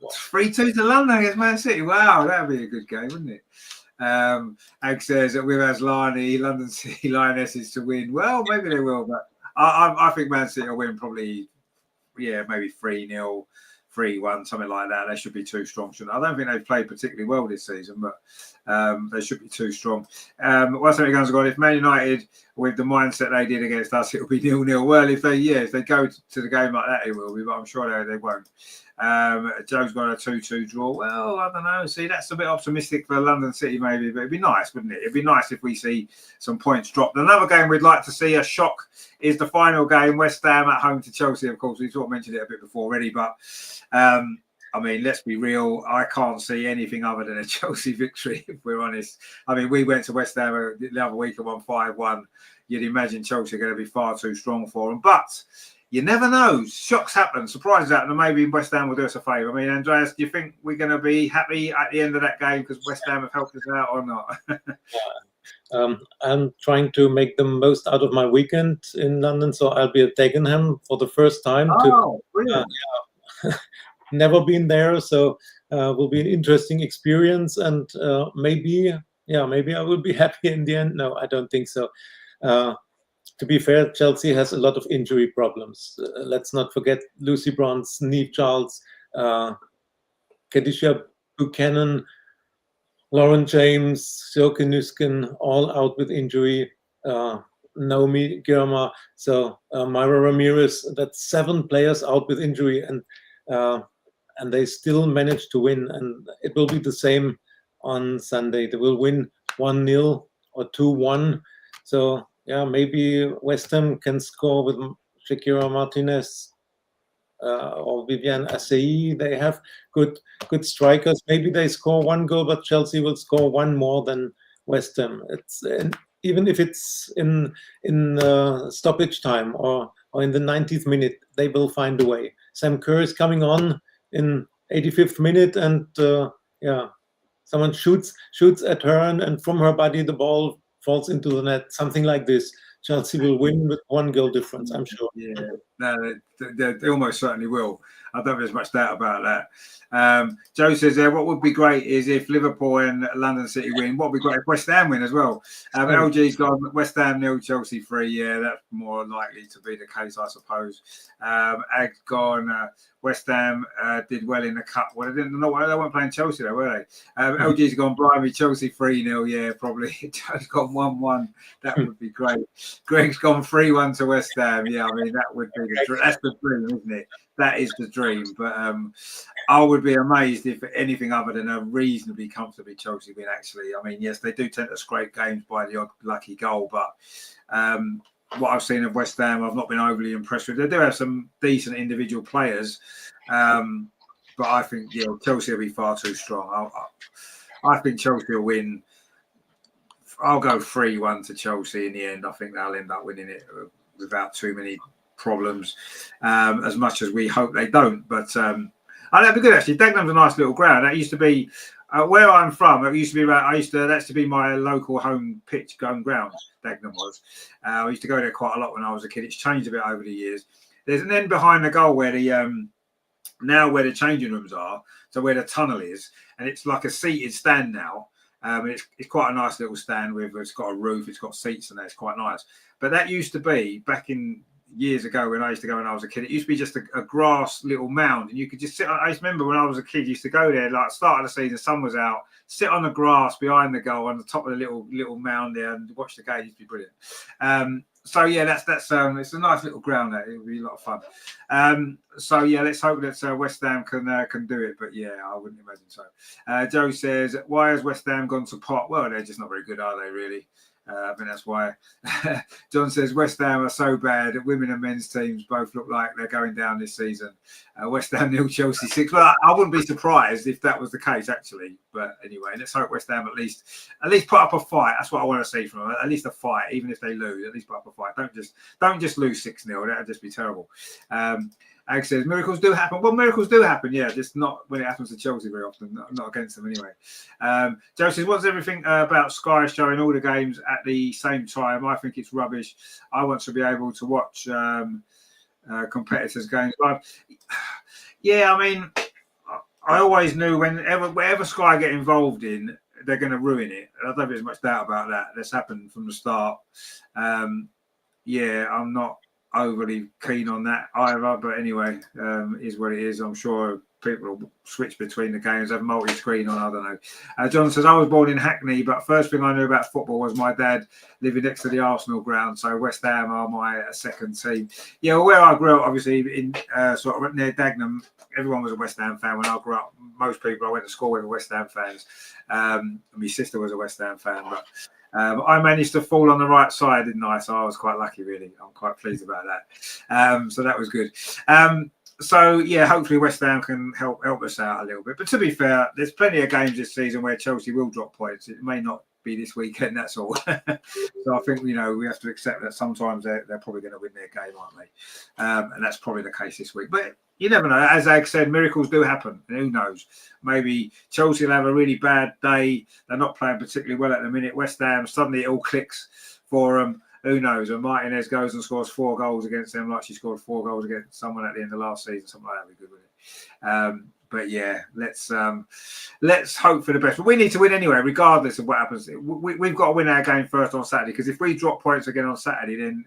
3-2 to London against Man City. Wow, that'd be a good game, wouldn't it? Ag says that with Aslani, London City Lionesses to win. Well, maybe they will, but I think Man City will win probably, maybe 3-0, 3-1, something like that. They should be too strong. I don't think they've played particularly well this season, but they should be too strong. What's that guns got? If Man United, with the mindset they did against us, it'll be 0-0. Well, if they go to the game like that, it will be, but I'm sure they won't. Joe's got a 2-2 draw. Well, I don't know. See, that's a bit optimistic for London City, maybe, but it'd be nice, wouldn't it? It'd be nice if we see some points dropped. Another game we'd like to see a shock is the final game, West Ham at home to Chelsea. Of course, we sort of mentioned it a bit before already, but I mean, let's be real. I can't see anything other than a Chelsea victory, if we're honest. I mean, we went to West Ham the other week and won 5-1. You'd imagine Chelsea are going to be far too strong for them, but you never know. Shocks happen, surprises happen, and maybe West Ham will do us a favour. I mean, Andreas, do you think we're going to be happy at the end of that game because West Ham have helped us out or not? I'm trying to make the most out of my weekend in London, so I'll be at Dagenham for the first time. Brilliant. Never been there, so will be an interesting experience, and maybe I will be happy in the end. No, I don't think so. To be fair, Chelsea has a lot of injury problems. Let's not forget Lucy Bronze, Neve Charles, Khadija Buchanan, Lauren James, Silke Nuskin, all out with injury. Naomi Girma, so Myra Ramirez. That's 7 players out with injury, and they still managed to win. And it will be the same on Sunday. They will win 1-0 or 2-1. So yeah, maybe West Ham can score with Shakira Martinez or Viviane Assayi. They have good strikers. Maybe they score 1 goal, but Chelsea will score 1 more than West Ham. It's even if it's in stoppage time or in the 90th minute, they will find a way. Sam Kerr is coming on in 85th minute, and someone shoots at her, and from her body the ball falls into the net, something like this. Chelsea will win with 1 goal difference, I'm sure. Yeah, no, they almost certainly will. I don't think there's much doubt about that. Joe says there, what would be great is if Liverpool and London City win. What would be great if West Ham win as well. LG's gone West Ham 0, Chelsea 3. Yeah, that's more likely to be the case, I suppose. Ag's gone West Ham did well in the cup. Well, they weren't playing Chelsea though, were they? LG's gone blimey, Chelsea 3-0. Yeah, probably. Joe's gone 1-1. That would be great. Greg's gone 3-1 to West Ham. Yeah, I mean that would be that's the dream, isn't it? That is the dream. But I would be amazed if anything other than a reasonably comfortably Chelsea win. Actually, I mean, yes, they do tend to scrape games by the odd lucky goal, but what I've seen of West Ham, I've not been overly impressed with. They do have some decent individual players, but I think Chelsea will be far too strong. I think Chelsea will win. I'll go 3-1 to Chelsea in the end. I think they'll end up winning it without too many problems, as much as we hope they don't. But that'd be good actually. Dagenham's a nice little ground. That used to be where I'm from. It used to be that's to be my local home pitch, home ground. Dagenham was. I used to go there quite a lot when I was a kid. It's changed a bit over the years. There's an end behind the goal where now where the changing rooms are, so where the tunnel is, and it's like a seated stand now. It's quite a nice little stand it's got a roof, it's got seats, and that's quite nice. But that used to be back in years ago when I used to go when I was a kid. It used to be just a grass little mound, and you could just sit. I just remember when I was a kid, used to go there like start of the season, sun was out, sit on the grass behind the goal on the top of the little mound there and watch the game. It used to be brilliant. So yeah, that's it's a nice little ground there. It'll be a lot of fun. So yeah, let's hope that West Ham can do it. But yeah, I wouldn't imagine so. Joe says, why has West Ham gone to pot? Well, they're just not very good, are they? Really? I think that's why. John says West Ham are so bad. Women and men's teams both look like they're going down this season. West Ham 0, Chelsea 6. Well, I wouldn't be surprised if that was the case, actually. But anyway, let's hope West Ham at least put up a fight. That's what I want to see from them. At least a fight, even if they lose. At least put up a fight. Don't just lose 6-0. That'd just be terrible. Ag says miracles do happen. Well, miracles do happen, yeah, just not when it happens to Chelsea very often. Not against them anyway. Joe says, "What's everything about Sky showing all the games at the same time? I think it's rubbish. I want to be able to watch competitors' games live." Yeah, I mean, I always knew wherever Sky get involved in, they're going to ruin it. I don't think there's much doubt about that. That's happened from the start. Yeah, I'm not overly keen on that either, but anyway, is what it is. I'm sure people will switch between the games, have multi-screen on, I don't know. John says, I was born in Hackney, but first thing I knew about football was my dad living next to the Arsenal ground, so West Ham are my second team. Yeah, well, where I grew up, obviously, in sort of near Dagenham, everyone was a West Ham fan when I grew up. Most people I went to school with were West Ham fans. My sister was a West Ham fan, but I managed to fall on the right side, didn't I? So I was quite lucky, really. I'm quite pleased about that. So that was good. So, yeah, hopefully West Ham can help us out a little bit. But to be fair, there's plenty of games this season where Chelsea will drop points. It may not be this weekend, that's all. So I think, we have to accept that sometimes they're probably going to win their game, aren't they? And that's probably the case this week. But you never know. As Ag said, miracles do happen. And who knows? Maybe Chelsea will have a really bad day. They're not playing particularly well at the minute. West Ham, suddenly it all clicks for them. Who knows? And Martinez goes and scores 4 goals against them, like she scored 4 goals against someone at the end of last season. Something like that would be good with it. But yeah, let's hope for the best. But we need to win anyway, regardless of what happens. We've got to win our game first on Saturday, because if we drop points again on Saturday, then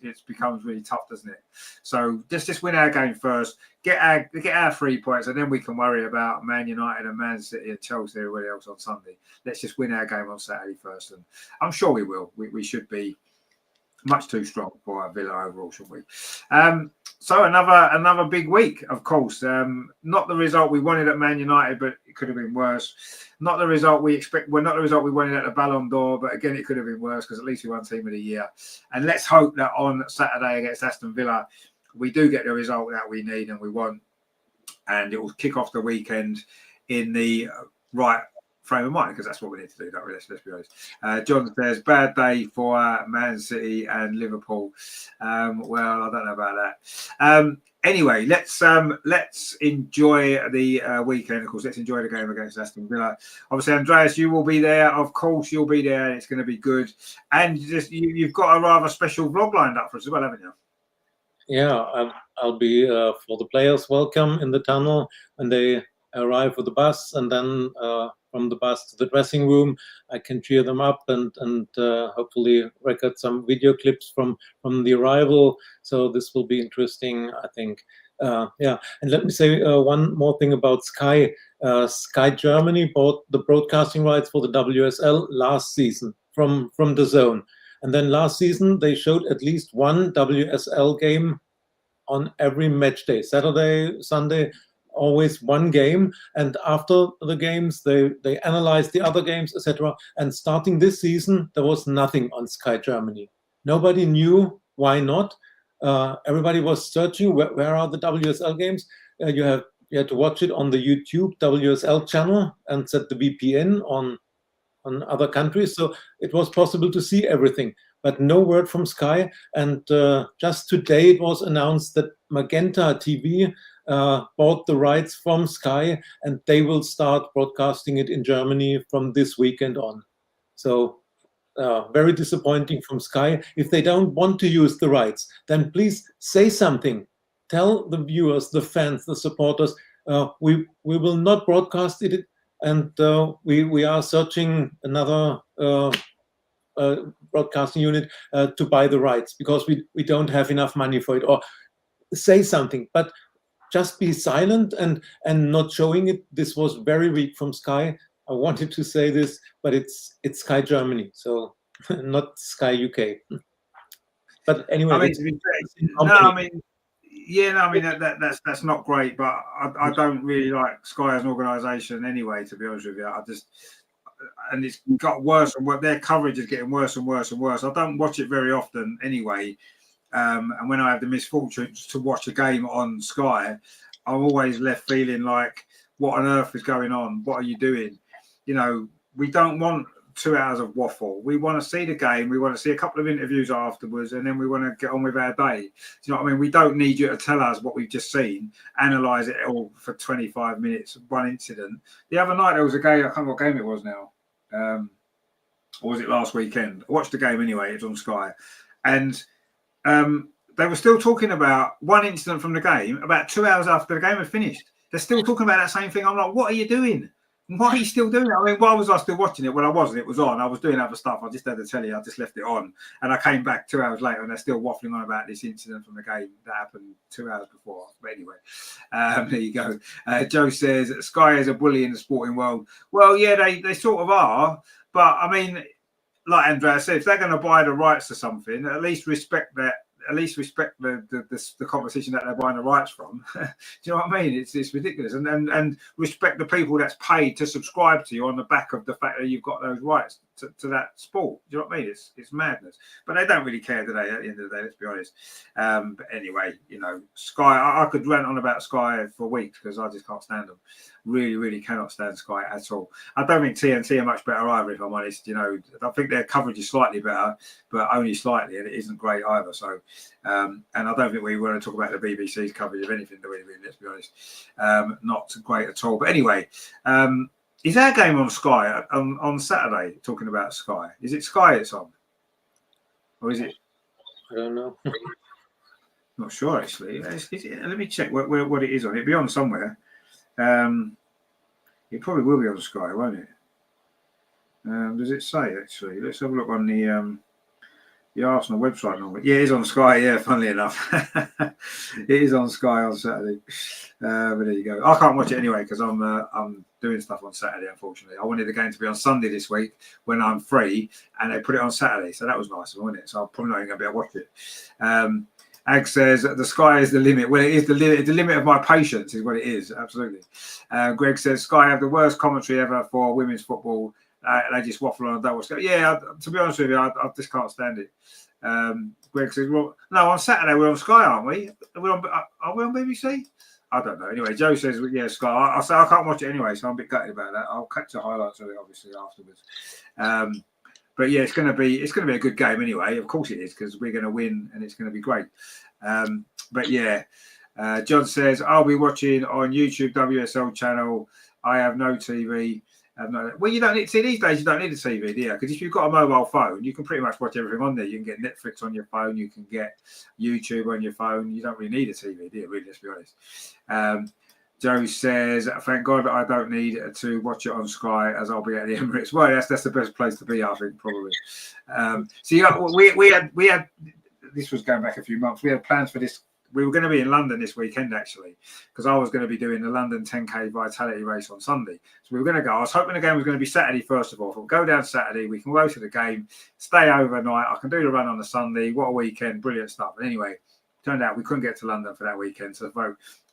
it becomes really tough, doesn't it? So just win our game first, get our 3 points, and then we can worry about Man United and Man City and Chelsea and everybody else on Sunday. Let's just win our game on Saturday first, and I'm sure we will. We should be much too strong for our Villa overall, shouldn't we? So another big week, of course. Not the result we wanted at Man United, but it could have been worse. Not the result we expect. Well, not the result we wanted at the Balon D'Or, but again, it could have been worse, because at least we won Team of the Year. And let's hope that on Saturday against Aston Villa, we do get the result that we need and we want, and it will kick off the weekend in the right frame of mind, because that's what we need to do, don't we? Let's be honest. John says, bad day for Man City and Liverpool. Well, I don't know about that. Anyway, let's enjoy the weekend. Of course, let's enjoy the game against Aston Villa. Obviously, Andreas, you will be there. Of course, you'll be there. It's going to be good. And you've got a rather special vlog lined up for us as well, haven't you? Yeah, I'll be for the players welcome in the tunnel when they arrive with the bus, and then from the bus to the dressing room, I can cheer them up and hopefully record some video clips from the arrival. So this will be interesting, I think. Yeah, and let me say one more thing about Sky. Sky Germany bought the broadcasting rights for the WSL last season from the Zone. And then last season, they showed at least one WSL game on every match day, Saturday, Sunday, always one game. And after the games, they analyzed the other games, etc. And starting this season, there was nothing on Sky Germany. Nobody knew why not. Everybody was searching, where are the WSL games? You had to watch it on the YouTube WSL channel and set the VPN on other countries, so it was possible to see everything, but no word from Sky. And just today it was announced that Magenta TV bought the rights from Sky, and they will start broadcasting it in Germany from this weekend on. So very disappointing from Sky. If they don't want to use the rights, then please say something. Tell the viewers, the fans, the supporters, we will not broadcast it, and we are searching another broadcasting unit to buy the rights, because we don't have enough money for it. Or say something, but just be silent and not showing it. This was very weak from Sky. I wanted to say this, but it's Sky Germany, so not Sky UK. But anyway, that's not great, but I don't really like Sky as an organisation anyway, to be honest with you. And it's got worse and worse. Their coverage is getting worse and worse and worse. I don't watch it very often anyway. And when I have the misfortune to watch a game on Sky, I'm always left feeling like, what on earth is going on? What are you doing? We don't want 2 hours of waffle. We want to see the game. We want to see a couple of interviews afterwards, and then we want to get on with our day. Do you know what I mean? We don't need you to tell us what we've just seen, analyse it all for 25 minutes, one incident. The other night, there was a game, I can't remember what game it was now. Or was it last weekend? I watched the game anyway. It was on Sky. And they were still talking about one incident from the game about 2 hours after the game had finished. They're still talking about that same thing. I'm like, what are you doing? Why are you still doing it? I mean, why was I still watching it? Well, I wasn't. It was on. I was doing other stuff. I just had the telly. I just left it on. And I came back 2 hours later and they're still waffling on about this incident from the game that happened 2 hours before. But anyway, there you go. Joe says, Sky is a bully in the sporting world. Well, yeah, they sort of are. But, I mean, like Andreas said, if they're going to buy the rights to something, at least respect that. At least respect the competition that they're buying the rights from. Do you know what I mean? It's ridiculous, and respect the people that's paid to subscribe to you on the back of the fact that you've got those rights to that sport. Do you know what I mean? It's madness, but they don't really care, do they? At the end of the day, let's be honest. But anyway, you know, Sky. I could rant on about Sky for weeks because I just can't stand them. Really, really cannot stand Sky at all. I don't think TNT are much better either, if I'm honest. You know, I think their coverage is slightly better, but only slightly, and it isn't great either. So, and I don't think we want to talk about the BBC's coverage of anything, do we? Let's be honest, not great at all. But anyway, is our game on Sky on Saturday? Talking about Sky, is it Sky it's on, or is it? I don't know. Not sure actually. Let me check what it is on. It'll be on somewhere. It probably will be on Sky, won't it? Does it say actually? Let's have a look on the Arsenal website number. Yeah, it is on Sky. Yeah, funnily enough, it is on Sky on Saturday. But there you go. I can't watch it anyway because I'm doing stuff on Saturday. Unfortunately, I wanted the game to be on Sunday this week when I'm free, and they put it on Saturday, so that was nice, wasn't it? So I'm probably not even going to be able to watch it. Ag says the sky is the limit. Well, it is the limit. The limit of my patience is what it is. Absolutely. Greg says Sky have the worst commentary ever for women's football. They just waffle on a double scale. Yeah, to be honest with you, I just can't stand it. Greg says, well, no, on Saturday we're on Sky, aren't we? Are we on BBC? I don't know. Anyway, Joe says, well, yeah, Sky. I say I can't watch it anyway, so I'm a bit gutted about that. I'll catch the highlights of it obviously afterwards. But yeah, it's going to be a good game anyway. Of course it is, because we're going to win and it's going to be great. But yeah, John says I'll be watching on YouTube WSL channel. I have no TV. Well, you don't need. See, these days you don't need a TV, do you? Because if you've got a mobile phone, you can pretty much watch everything on there. You can get Netflix on your phone. You can get YouTube on your phone. You don't really need a TV, do you? Really, let's be honest. Joe says, thank God I don't need to watch it on Sky as I'll be at the Emirates. Well, that's the best place to be, I think, probably. We had this was going back a few months. We had plans for this. We were going to be in London this weekend, actually, because I was going to be doing the London 10K Vitality race on Sunday. So we were going to go. I was hoping the game was going to be Saturday, first of all. If we'll go down Saturday, we can go to the game, stay overnight. I can do the run on the Sunday. What a weekend. Brilliant stuff. But anyway, turned out we couldn't get to London for that weekend. So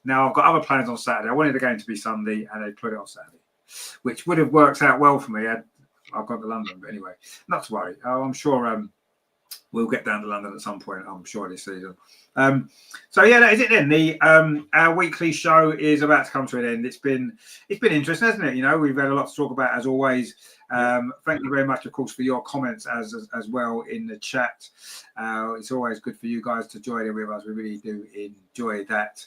now I've got other plans on Saturday. I wanted the game to be Sunday, and they put it on Saturday, which would have worked out well for me had I've gone to London. But anyway, not to worry. I'm sure we'll get down to London at some point, I'm sure, this season. So yeah, that is it then. Our weekly show is about to come to an end. It's been interesting, hasn't it? You know, we've had a lot to talk about as always. Thank you very much, of course, for your comments as well in the chat. It's always good for you guys to join in with us. We really do enjoy that.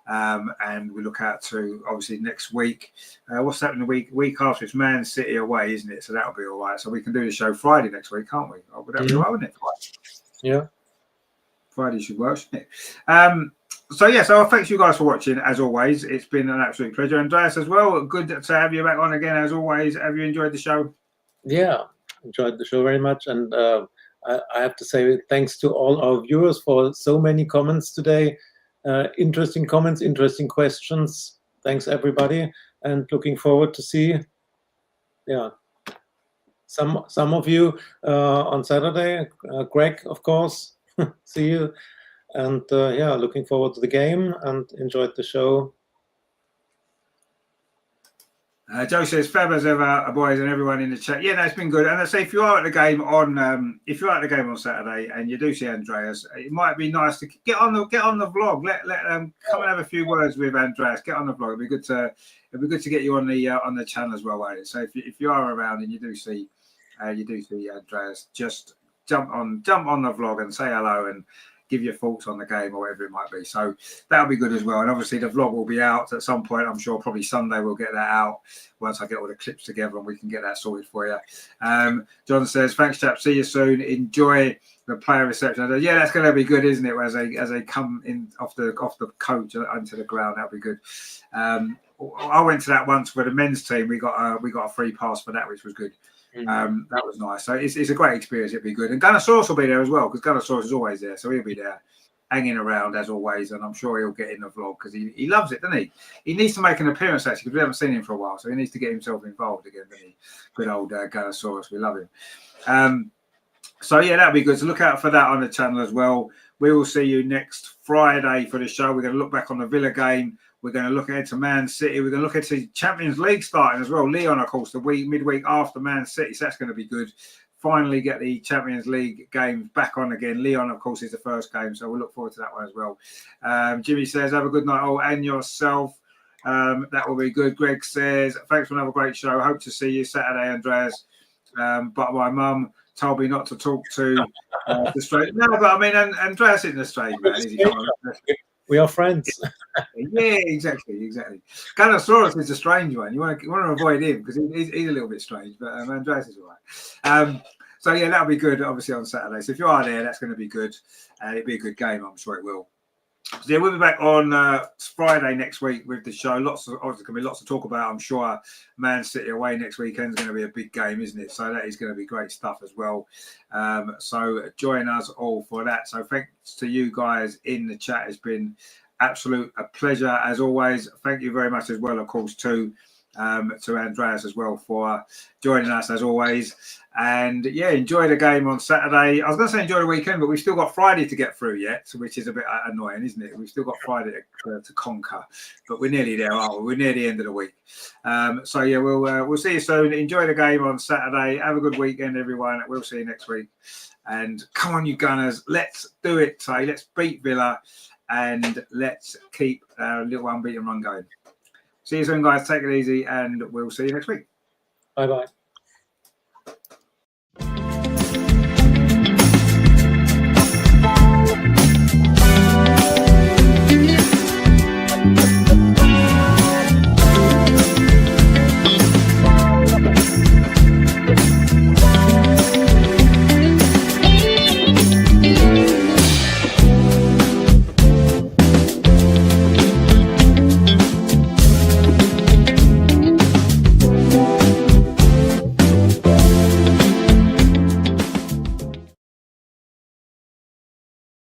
And we look out to obviously next week. What's happening the week after? It's Man City away, isn't it? So that'll be all right. So we can do the show Friday next week, can't we? Oh, would that be all right, wouldn't it? Yeah. Friday should work, shouldn't it? So thanks you guys for watching as always. It's been an absolute pleasure. Andreas as well. Good to have you back on again as always. Have you enjoyed the show? Yeah, enjoyed the show very much. And I have to say thanks to all our viewers for so many comments today. Interesting comments, interesting questions. Thanks everybody, and looking forward to see some of you on Saturday. Greg, of course. See you, and looking forward to the game and enjoyed the show. Joe says fab as ever, boys, and everyone in the chat. Yeah, no, it's been good. And I say if you are at the game on Saturday and you do see Andreas, it might be nice to get on the vlog. Let come and have a few words with Andreas. Get on the vlog. It'd be good to get you on the channel as well, won't it? So if you are around and you do see you do see Andreas, just jump on the vlog and say hello and give your thoughts on the game or whatever it might be. So that'll be good as well. And obviously the vlog will be out at some point. I'm sure probably Sunday we'll get that out once I get all the clips together and we can get that sorted for you. John says, thanks, chap. See you soon. Enjoy the player reception. Yeah, that's going to be good, isn't it? As they come in off the coach onto the ground, that'll be good. I went to that once for the men's team. We got a free pass for that, which was good. That was nice. So it's a great experience. It'll be good. And Gunnosaurus will be there as well, because Gunnosaurus is always there. So he'll be there hanging around as always. And I'm sure he'll get in the vlog because he loves it, doesn't he? He needs to make an appearance actually, because we haven't seen him for a while. So he needs to get himself involved again, doesn't he? Good old Gunnosaurus. We love him. So yeah, that'll be good. So look out for that on the channel as well. We will see you next Friday for the show. We're going to look back on the Villa game. We're going to look ahead to Man City. We're going to look ahead to Champions League starting as well. Leon, of course, the midweek after Man City. So that's going to be good. Finally get the Champions League games back on again. Leon, of course, is the first game. So we'll look forward to that one as well. Jimmy says, have a good night, all, and yourself. That will be good. Greg says, thanks for another great show. Hope to see you Saturday, Andreas. But my mum told me not to talk to the strange. No, but I mean, Andreas isn't a strange man, is he? We are friends. Yeah, exactly. Gunnosaurus is a strange one. You want to avoid him because he's a little bit strange, but Andreas is all right. So yeah, that'll be good. Obviously on Saturday. So if you are there, that's going to be good. It'll be a good game. I'm sure it will. So yeah, we'll be back on Friday next week with the show. Obviously going to be lots to talk about. I'm sure Man City away next weekend is going to be a big game, isn't it? So that is going to be great stuff as well. So join us all for that. So thanks to you guys in the chat. It's been a pleasure as always. Thank you very much as well, of course, to Andreas as well for joining us as always. And yeah, enjoy the game on Saturday. I was going to say enjoy the weekend, but we've still got Friday to get through yet, which is a bit annoying, isn't it? We've still got Friday to conquer, but we're nearly there, aren't we? We're near the end of the week. So yeah, we'll see you soon. Enjoy the game on Saturday. Have a good weekend, everyone. We'll see you next week. And come on, you Gunners, let's do it. Say, let's beat Villa and let's keep our little unbeaten run going. See you soon, guys. Take it easy, and we'll see you next week. Bye-bye.